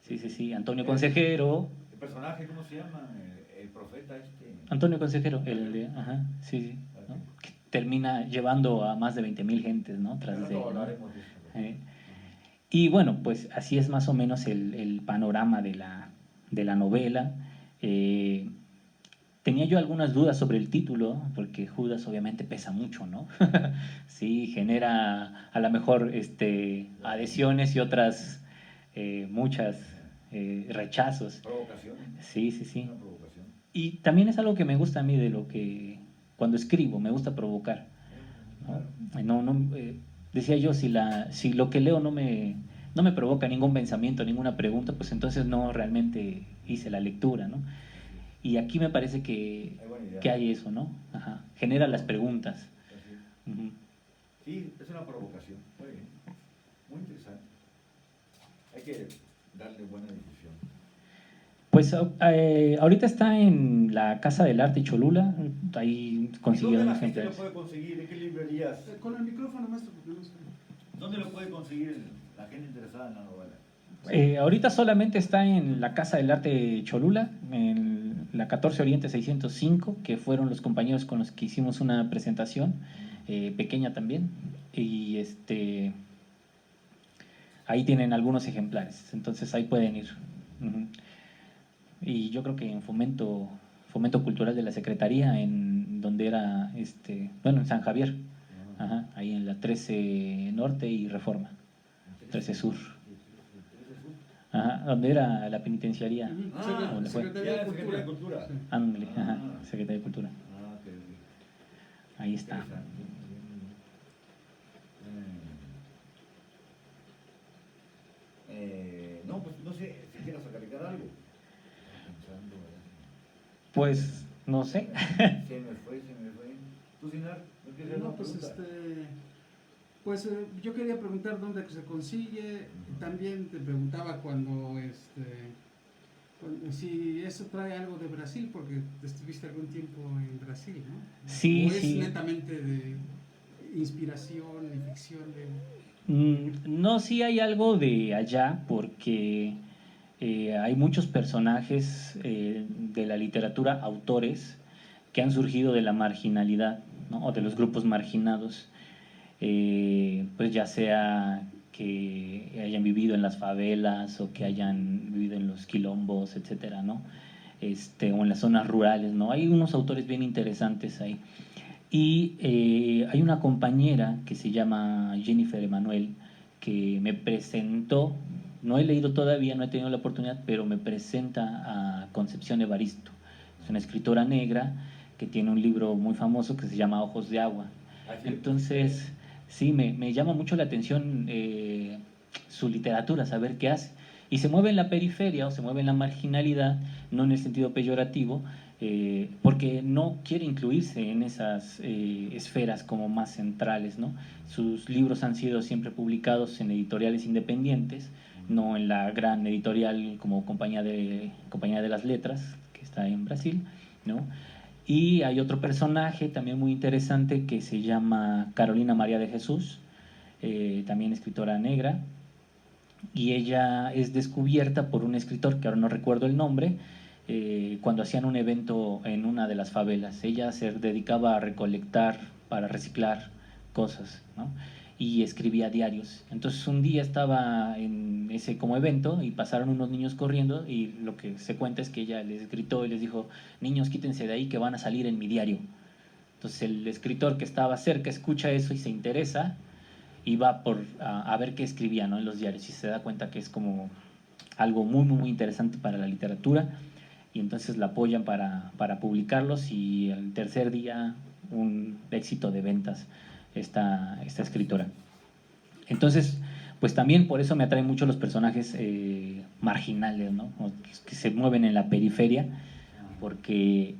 sí, sí, sí, Antonio Consejero. ¿El personaje cómo se llama? El profeta este. Antonio Consejero, ajá, sí, sí, ¿no? Que termina llevando a más de 20.000 gentes, ¿no? Tras Pero de, no ¿no? hablaremos de eso. Y bueno, pues así es más o menos el panorama de la novela. Eh, Tenía yo algunas dudas sobre el título, porque Judas obviamente pesa mucho, ¿no? Sí, genera a lo mejor adhesiones y otras muchas rechazos. Provocación. Sí, sí, sí. Una provocación. Y también es algo que me gusta a mí de lo que, cuando escribo, me gusta provocar. ¿No? Decía yo, si lo que leo no me provoca ningún pensamiento, ninguna pregunta, pues entonces no realmente hice la lectura, ¿no? Y aquí me parece que hay eso, ¿no? Ajá. Genera las preguntas. Así es. Ujú. Sí, es una provocación. Muy bien. Muy interesante. Hay que darle buena difusión. Pues ahorita está en la Casa del Arte Cholula, ahí ¿Y dónde consiguieron la gente lo ejemplares. puede conseguir? ¿En qué librerías? Con el micrófono, maestro, porque no sé. ¿Dónde lo puede conseguir la gente interesada en la novela? Ahorita solamente está en la Casa del Arte Cholula, en la 14 Oriente 605, que fueron los compañeros con los que hicimos una presentación, pequeña también, y ahí tienen algunos ejemplares, entonces ahí pueden ir. Ujú. Y yo creo que en Fomento Cultural de la Secretaría, en donde era, bueno, en San Javier, ajá, ahí en la 13 Norte y Reforma, 13 Sur. Ajá, donde era la penitenciaría. Ah, ¿Dónde fue? Secretaría ya, de Secretaría de Cultura. Cultura. Sí. Ándale, ajá, Ah. Secretaría de Cultura. Ah, ok, ok. Ahí está. Interesante. No, pues no sé si quieras agregar algo. Estaba pensando. Pues, no sé. Se me fue. ¿Tú, Sinar? ¿No quieres hacer No, una pues pregunta? yo quería preguntar dónde se consigue. También te preguntaba si eso trae algo de Brasil, porque estuviste algún tiempo en Brasil, ¿no? Sí, ¿O es sí. netamente de inspiración y ficción No, sí hay algo de allá, porque hay muchos personajes de la literatura, autores, que han surgido de la marginalidad, ¿no? O de los grupos marginados, pues ya sea que hayan vivido en las favelas o que hayan vivido en los quilombos, etcétera, ¿no? O en las zonas rurales, ¿no? Hay unos autores bien interesantes ahí. Y hay una compañera que se llama Jennifer Emanuel, que me presentó, no he leído todavía, no he tenido la oportunidad, pero me presenta a Concepción Evaristo. Es una escritora negra que tiene un libro muy famoso que se llama Ojos de Agua. Entonces, sí, me llama mucho la atención su literatura, saber qué hace. Y se mueve en la periferia o se mueve en la marginalidad, no en el sentido peyorativo, porque no quiere incluirse en esas esferas como más centrales, ¿no? Sus libros han sido siempre publicados en editoriales independientes, no en la gran editorial como Compañía de las Letras, que está en Brasil, ¿no? Y hay otro personaje también muy interesante que se llama Carolina María de Jesús, también escritora negra, y ella es descubierta por un escritor que ahora no recuerdo el nombre, cuando hacían un evento en una de las favelas. Ella se dedicaba a recolectar para reciclar cosas, ¿no? Y escribía diarios. Entonces un día estaba en ese como evento y pasaron unos niños corriendo, y lo que se cuenta es que ella les gritó y les dijo: niños, quítense de ahí que van a salir en mi diario. Entonces el escritor que estaba cerca escucha eso y se interesa y va a ver qué escribía, ¿no? En los diarios, y se da cuenta que es como algo muy, muy, muy interesante para la literatura, y entonces la apoyan para publicarlos, y el tercer día un éxito de ventas esta escritora. Entonces, pues también por eso me atraen mucho los personajes marginales, ¿no? O que se mueven en la periferia, porque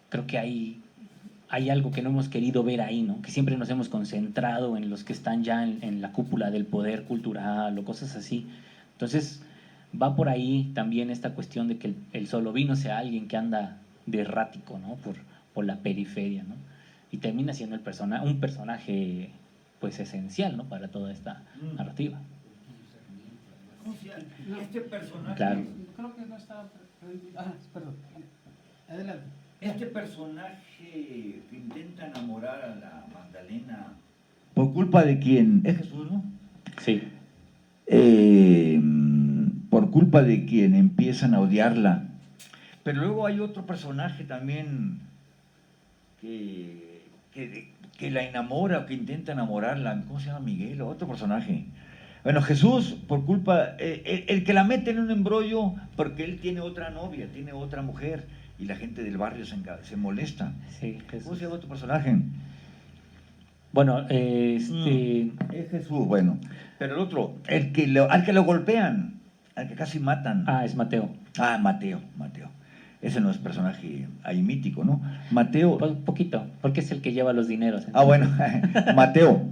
creo que hay algo que no hemos querido ver ahí, ¿no? Que siempre nos hemos concentrado en los que están ya en la cúpula del poder cultural o cosas así. Entonces, va por ahí también esta cuestión de que el solovino sea alguien que anda de errático, ¿no? Por la periferia, ¿no? Y termina siendo un personaje, pues, esencial, ¿no? Para toda esta narrativa. ¿Cómo se llama? Este personaje. Claro. Creo que no estaba... perdón. Adelante. Este personaje que intenta enamorar a la Magdalena, ¿Por culpa de quién? Es Jesús, ¿no? Sí. Por culpa de quien empiezan a odiarla. Pero luego hay otro personaje también que la enamora o que intenta enamorarla. ¿Cómo se llama? Miguel, otro personaje. Bueno, Jesús, por culpa, el que la mete en un embrollo porque él tiene otra novia, tiene otra mujer y la gente del barrio se molesta. Sí, ¿Cómo Jesús. se llama tu personaje? Bueno, Es Jesús, bueno. Pero el otro, al que lo golpean, al que casi matan. es Mateo. Ah, Mateo. Ese no es personaje ahí mítico, ¿no? Mateo. Poquito, porque es el que lleva los dineros. Bueno, Mateo.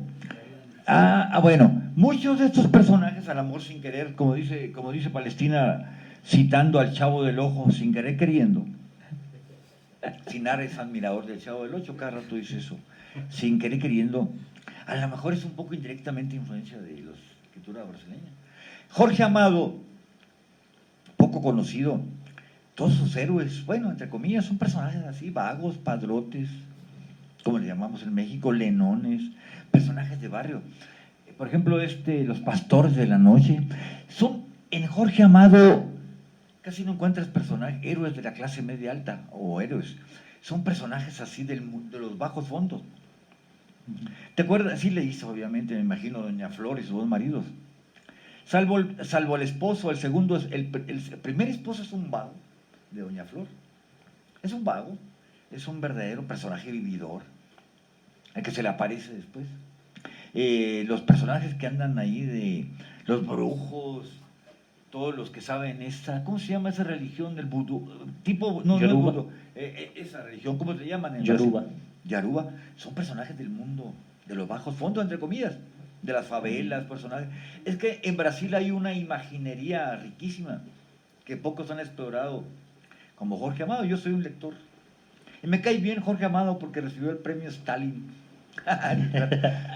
Bueno, muchos de estos personajes al amor sin querer, como dice Palestina, citando al Chavo del Ojo, sin querer queriendo. Sinar es admirador del Chavo del Ocho, cada rato dice eso. Sin querer queriendo, a lo mejor es un poco indirectamente influencia de la escritura brasileña. Jorge Amado, poco conocido, todos sus héroes, bueno, entre comillas, son personajes así, vagos, padrotes, como le llamamos en México, lenones, personajes de barrio. Por ejemplo, los pastores de la noche, en Jorge Amado casi no encuentras personajes, héroes de la clase media alta o héroes, son personajes así de los bajos fondos. ¿Te acuerdas? Sí leíste, obviamente, me imagino, Doña Flor y sus dos maridos. Salvo el esposo, el segundo, el primer esposo es un vago de Doña Flor. Es un vago, es un verdadero personaje vividor, el que se le aparece después. Los personajes que andan ahí de los brujos, todos los que saben ¿cómo se llama esa religión del vudú? No es vudú, esa religión, ¿cómo se llaman? Yoruba. Yaruba, son personajes del mundo, de los bajos fondos, entre comillas, de las favelas, personajes. Es que en Brasil hay una imaginería riquísima que pocos han explorado, como Jorge Amado. Yo soy un lector. Y me cae bien Jorge Amado porque recibió el premio Stalin.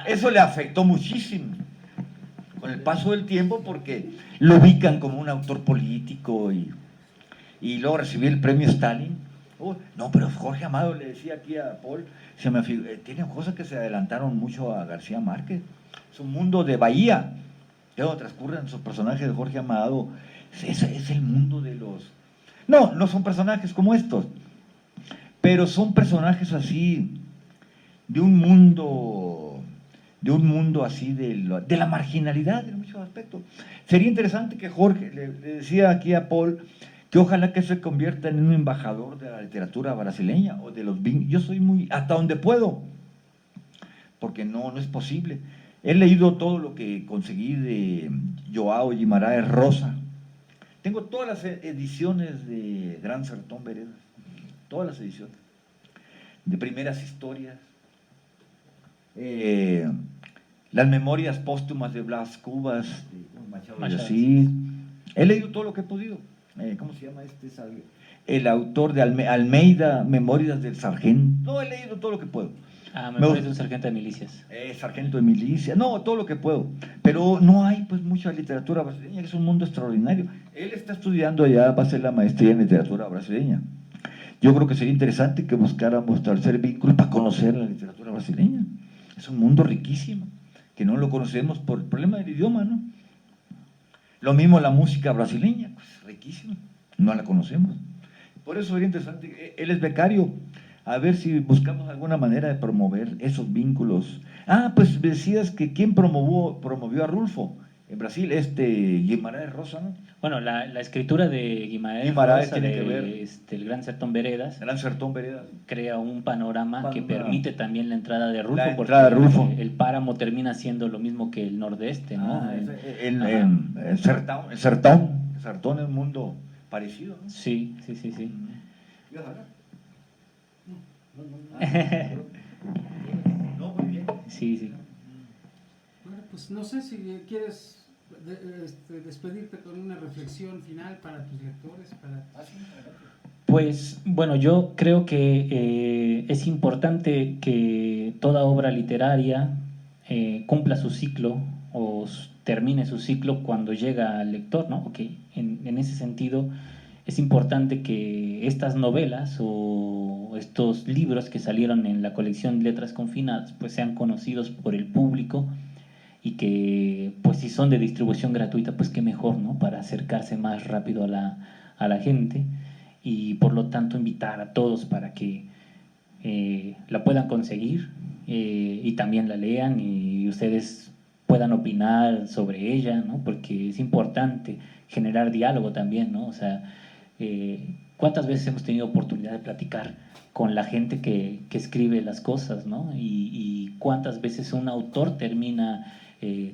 Eso le afectó muchísimo con el paso del tiempo porque lo ubican como un autor político y luego recibió el premio Stalin. No, pero Jorge Amado, le decía aquí a Paul, tiene cosas que se adelantaron mucho a García Márquez. Es un mundo de Bahía, que donde transcurren sus personajes de Jorge Amado. Es el mundo de los... No son personajes como estos, pero son personajes así de un mundo así de la marginalidad en muchos aspectos. Sería interesante que Jorge, le decía aquí a Paul, que ojalá que se convierta en un embajador de la literatura brasileña o de los yo soy muy hasta donde puedo, porque no es posible. He leído todo lo que conseguí de Joao Guimarães Rosa. Tengo todas las ediciones de Gran Sertón Veredas, todas las ediciones de primeras historias, las memorias póstumas de Blas Cubas, de Machado. Sí, he leído todo lo que he podido. ¿Cómo se llama el autor de Almeida, Memorias del Sargento? No, he leído todo lo que puedo. Memorias de un sargento de milicias. Sargento de milicia, no, todo lo que puedo. Pero no hay pues mucha literatura brasileña, que es un mundo extraordinario. Él está estudiando allá, va a hacer la maestría en literatura brasileña. Yo creo que sería interesante que buscáramos establecer vínculos para conocer la literatura brasileña. Es un mundo riquísimo, que no lo conocemos por el problema del idioma, ¿no? Lo mismo la música brasileña, pues riquísima, no la conocemos. Por eso sería interesante, él es becario, a ver si buscamos alguna manera de promover esos vínculos. Pues decías que ¿quién promovió a Rulfo? En Brasil, Guimarães Rosa, ¿no? Bueno, la escritura de Guimarães Rosa, tiene que ver. El Gran Sertón Veredas, crea un panorama que permite también la entrada de Rulfo, porque Rulfo. El páramo termina siendo lo mismo que el nordeste, ¿no? El Sertón es un mundo parecido, ¿no? Sí. No, muy bien. Sí. Bueno, pues no sé si quieres despedirte con una reflexión final para tus lectores. Pues bueno, yo creo que es importante que toda obra literaria cumpla su ciclo o termine su ciclo cuando llega al lector, ¿no? En ese sentido, es importante que estas novelas o estos libros que salieron en la colección Letras Confinadas pues sean conocidos por el público y que pues si son de distribución gratuita pues qué mejor, ¿no? Para acercarse más rápido a la gente y por lo tanto invitar a todos para que la puedan conseguir y también la lean y ustedes puedan opinar sobre ella, ¿no? Porque es importante generar diálogo también, ¿no? O sea, ¿cuántas veces hemos tenido oportunidad de platicar con la gente que escribe las cosas, ¿no? Y cuántas veces un autor termina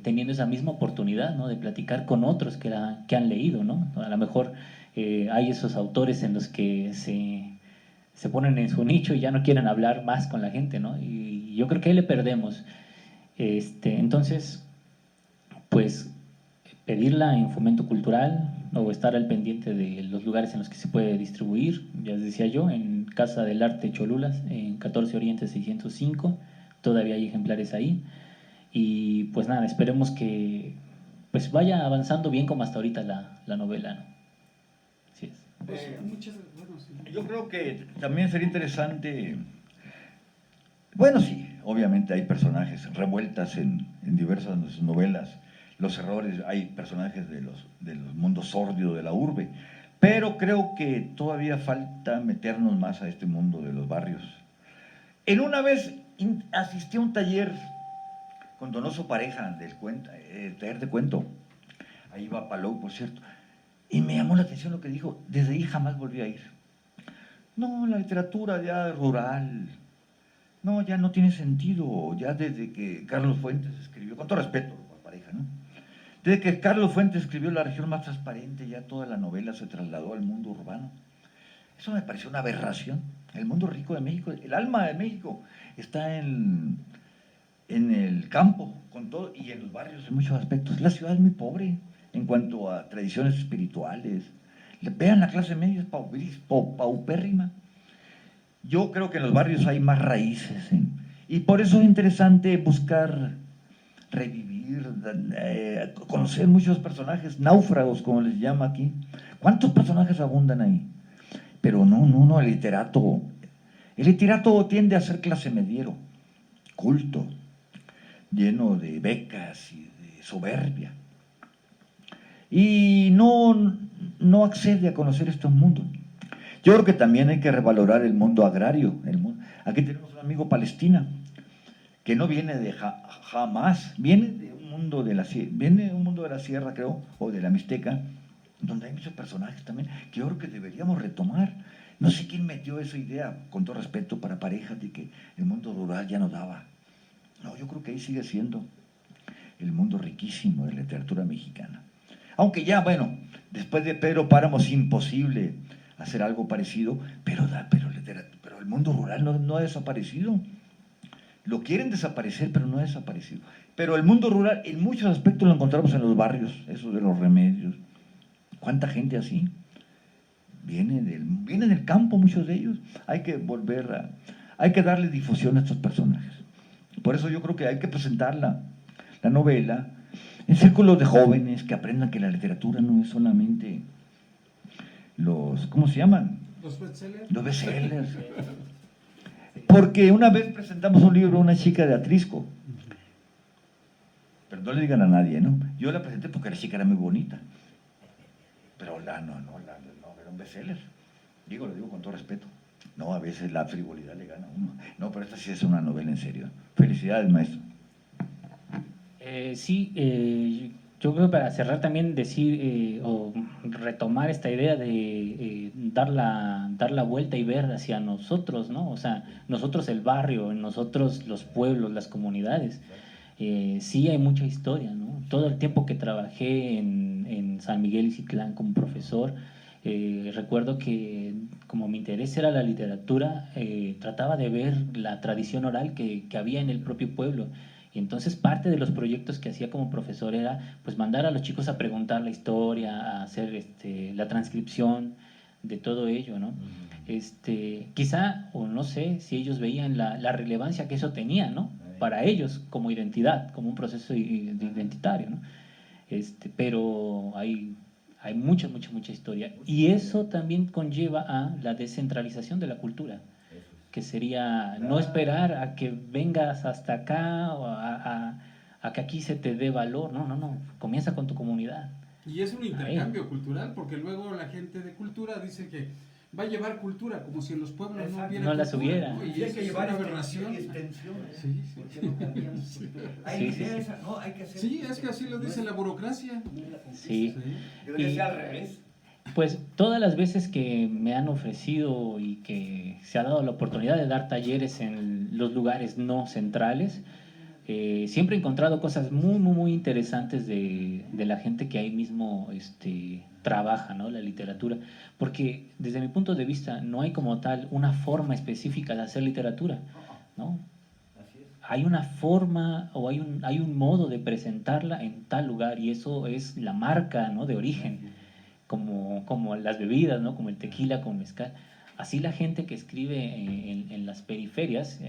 teniendo esa misma oportunidad, ¿no? De platicar con otros que han leído, ¿no? A lo mejor hay esos autores en los que se ponen en su nicho y ya no quieren hablar más con la gente, ¿no? Y yo creo que ahí le perdemos. Entonces, pues pedirla en Fomento Cultural o estar al pendiente de los lugares en los que se puede distribuir, ya les decía yo, en Casa del Arte Cholulas, en 14 Oriente 605, todavía hay ejemplares ahí. Y pues nada, esperemos que pues vaya avanzando bien como hasta ahorita la novela, ¿no? Así es. Pues, bueno, sí. Yo creo que también sería interesante, bueno, sí, obviamente hay personajes revueltas en diversas de sus novelas, los errores, hay personajes de los mundos sórdidos de la urbe, pero creo que todavía falta meternos más a este mundo de los barrios. En una vez asistí a un taller con Donoso Pareja del taller de cuento, ahí va Palou, por cierto, y me llamó la atención lo que dijo, desde ahí jamás volví a ir. No, la literatura ya rural, no, ya no tiene sentido, ya desde que Carlos Fuentes escribió, con todo respeto por Pareja, ¿no? Desde que Carlos Fuentes escribió La región más transparente, ya toda la novela se trasladó al mundo urbano. Eso me pareció una aberración. El mundo rico de México, el alma de México está en el campo, con todo, y en los barrios en muchos aspectos. La ciudad es muy pobre en cuanto a tradiciones espirituales. Vean, la clase media es paupérrima. Yo creo que en los barrios hay más raíces, ¿eh? Y por eso es interesante buscar revivir, conocer muchos personajes, náufragos, como les llama aquí. ¿Cuántos personajes abundan ahí? Pero no, el literato tiende a ser clase mediero, culto, lleno de becas y de soberbia. Y no accede a conocer estos mundos. Yo creo que también hay que revalorar el mundo agrario. Aquí tenemos un amigo Palestina, que no viene de jamás, viene de un mundo de la sierra, creo, o de la Mixteca, donde hay muchos personajes también, que yo creo que deberíamos retomar. No sé quién metió esa idea, con todo respeto para Pareja, de que el mundo rural ya no daba. No, yo creo que ahí sigue siendo el mundo riquísimo de la literatura mexicana. Aunque ya, bueno, después de Pedro Páramo es imposible hacer algo parecido, pero el mundo rural no ha desaparecido. Lo quieren desaparecer, pero no ha desaparecido. Pero el mundo rural, en muchos aspectos lo encontramos en los barrios, esos de los remedios. ¿Cuánta gente así? Vienen del campo, muchos de ellos. Hay que darle difusión a estos personajes. Por eso yo creo que hay que presentar la novela en círculos de jóvenes que aprendan que la literatura no es solamente ¿cómo se llaman? Los bestsellers. Los bestsellers. Porque una vez presentamos un libro a una chica de Atrisco, pero no le digan a nadie, ¿no? Yo la presenté porque la chica era muy bonita, pero no, era un bestseller. Lo digo con todo respeto. No, a veces la frivolidad le gana a uno. No, pero esta sí es una novela en serio. Felicidades, maestro. Yo creo que para cerrar también decir o retomar esta idea de dar la vuelta y ver hacia nosotros, ¿no? O sea, nosotros el barrio, nosotros los pueblos, las comunidades. Sí hay mucha historia, ¿no? Todo el tiempo que trabajé en San Miguel Ixtlán como profesor, recuerdo que como mi interés era la literatura, trataba de ver la tradición oral que había en el propio pueblo. Y entonces parte de los proyectos que hacía como profesor era pues mandar a los chicos a preguntar la historia, a hacer la transcripción de todo ello, ¿no? Quizá, o no sé, si ellos veían la relevancia que eso tenía, ¿no? Para ellos como identidad, como un proceso identitario, ¿no? Pero hay Hay mucha, mucha, mucha historia. Y eso también conlleva a la descentralización de la cultura, que sería no esperar a que vengas hasta acá o a que aquí se te dé valor. No, no, no. Comienza con tu comunidad. Y es un intercambio cultural, porque luego la gente de cultura dice que va a llevar cultura, como si en los pueblos no Exacto. hubiera No las cultura, hubiera. ¿no? Y Y hay eso que es llevar una aberración. extensiones. Sí, sí. ¿Por qué no cambiamos? Hay Sí, sí, ideas, no, hay que hacer. Sí, es que así lo dice la burocracia. Sí. Debería Y- ser al revés. Pues todas las veces que me han ofrecido y que se ha dado la oportunidad de dar talleres en los lugares no centrales, siempre he encontrado cosas muy, muy, muy interesantes de la gente que ahí mismo trabaja, ¿no? La literatura. Porque desde mi punto de vista no hay como tal una forma específica de hacer literatura, ¿no? Así es. Hay una forma o hay un modo de presentarla en tal lugar y eso es la marca, ¿no? De origen, como las bebidas, ¿no? Como el tequila, como mezcal. Así la gente que escribe en las periferias,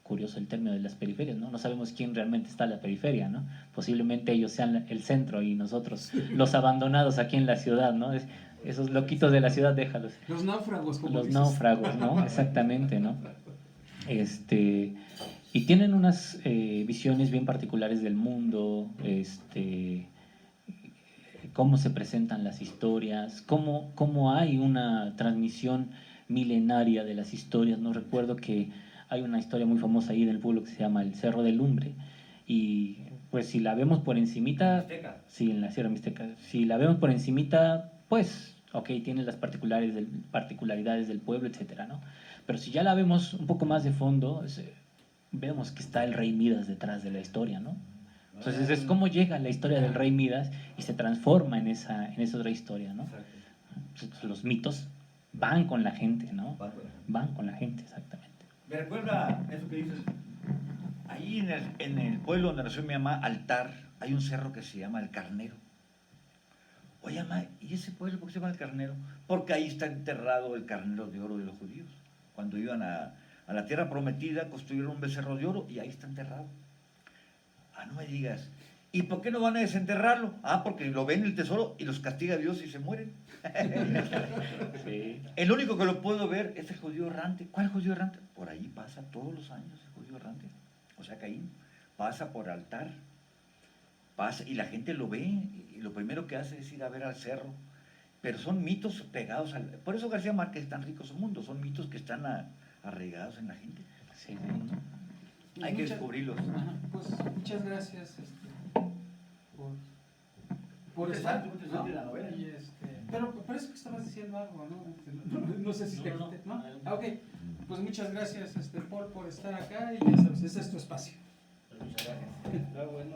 curioso el término de las periferias, ¿no? No sabemos quién realmente está en la periferia, ¿no? Posiblemente ellos sean el centro y nosotros los abandonados aquí en la ciudad, ¿no? Esos loquitos de la ciudad, déjalos. Los náufragos, como Los dices. náufragos, ¿no? Exactamente, ¿no? Y tienen unas visiones bien particulares del mundo, cómo se presentan las historias, cómo hay una transmisión milenaria de las historias. No recuerdo que hay una historia muy famosa ahí del pueblo que se llama el Cerro del Lumbre, y pues si la vemos por encimita, Mixteca. sí, en la Sierra Mixteca, si la vemos por encimita, pues, ok, tiene las particularidades del pueblo, etcétera, ¿no? Pero si ya la vemos un poco más de fondo, vemos que está el rey Midas detrás de la historia, ¿no? Entonces es cómo llega la historia del rey Midas y se transforma en esa otra historia, ¿no? Exacto. Entonces, los mitos van con la gente, ¿no? Van con la gente. Van con la gente, exactamente. Me recuerda eso que dices. Ahí en el pueblo donde nació mi mamá, Altar, hay un cerro que se llama El Carnero. Oye, mamá, ¿y ese pueblo por qué se llama El Carnero? Porque ahí está enterrado el carnero de oro de los judíos. Cuando iban a la tierra prometida, construyeron un becerro de oro y ahí está enterrado. Ah, no me digas. ¿Y por qué no van a desenterrarlo? Ah, porque lo ven el tesoro y los castiga Dios y se mueren. Sí. El único que lo puedo ver es el judío errante. ¿Cuál judío errante? Por ahí pasa todos los años el judío errante. O sea, Caín pasa por Altar, pasa y la gente lo ve y lo primero que hace es ir a ver al cerro. Pero son mitos pegados al... Por eso García Márquez es tan rico su mundo. Son mitos que están arraigados en la gente. Sí. Y Hay que descubrirlos. Ajá, pues muchas gracias por estar. Interesante, interesante la novela. Y, pero parece que estabas diciendo algo, ¿no? No sé si te No. quité, ¿no? Ah, ok. Pues muchas gracias, Paul, por estar acá y ya sabes, ese es tu espacio. Muchas gracias. Bueno.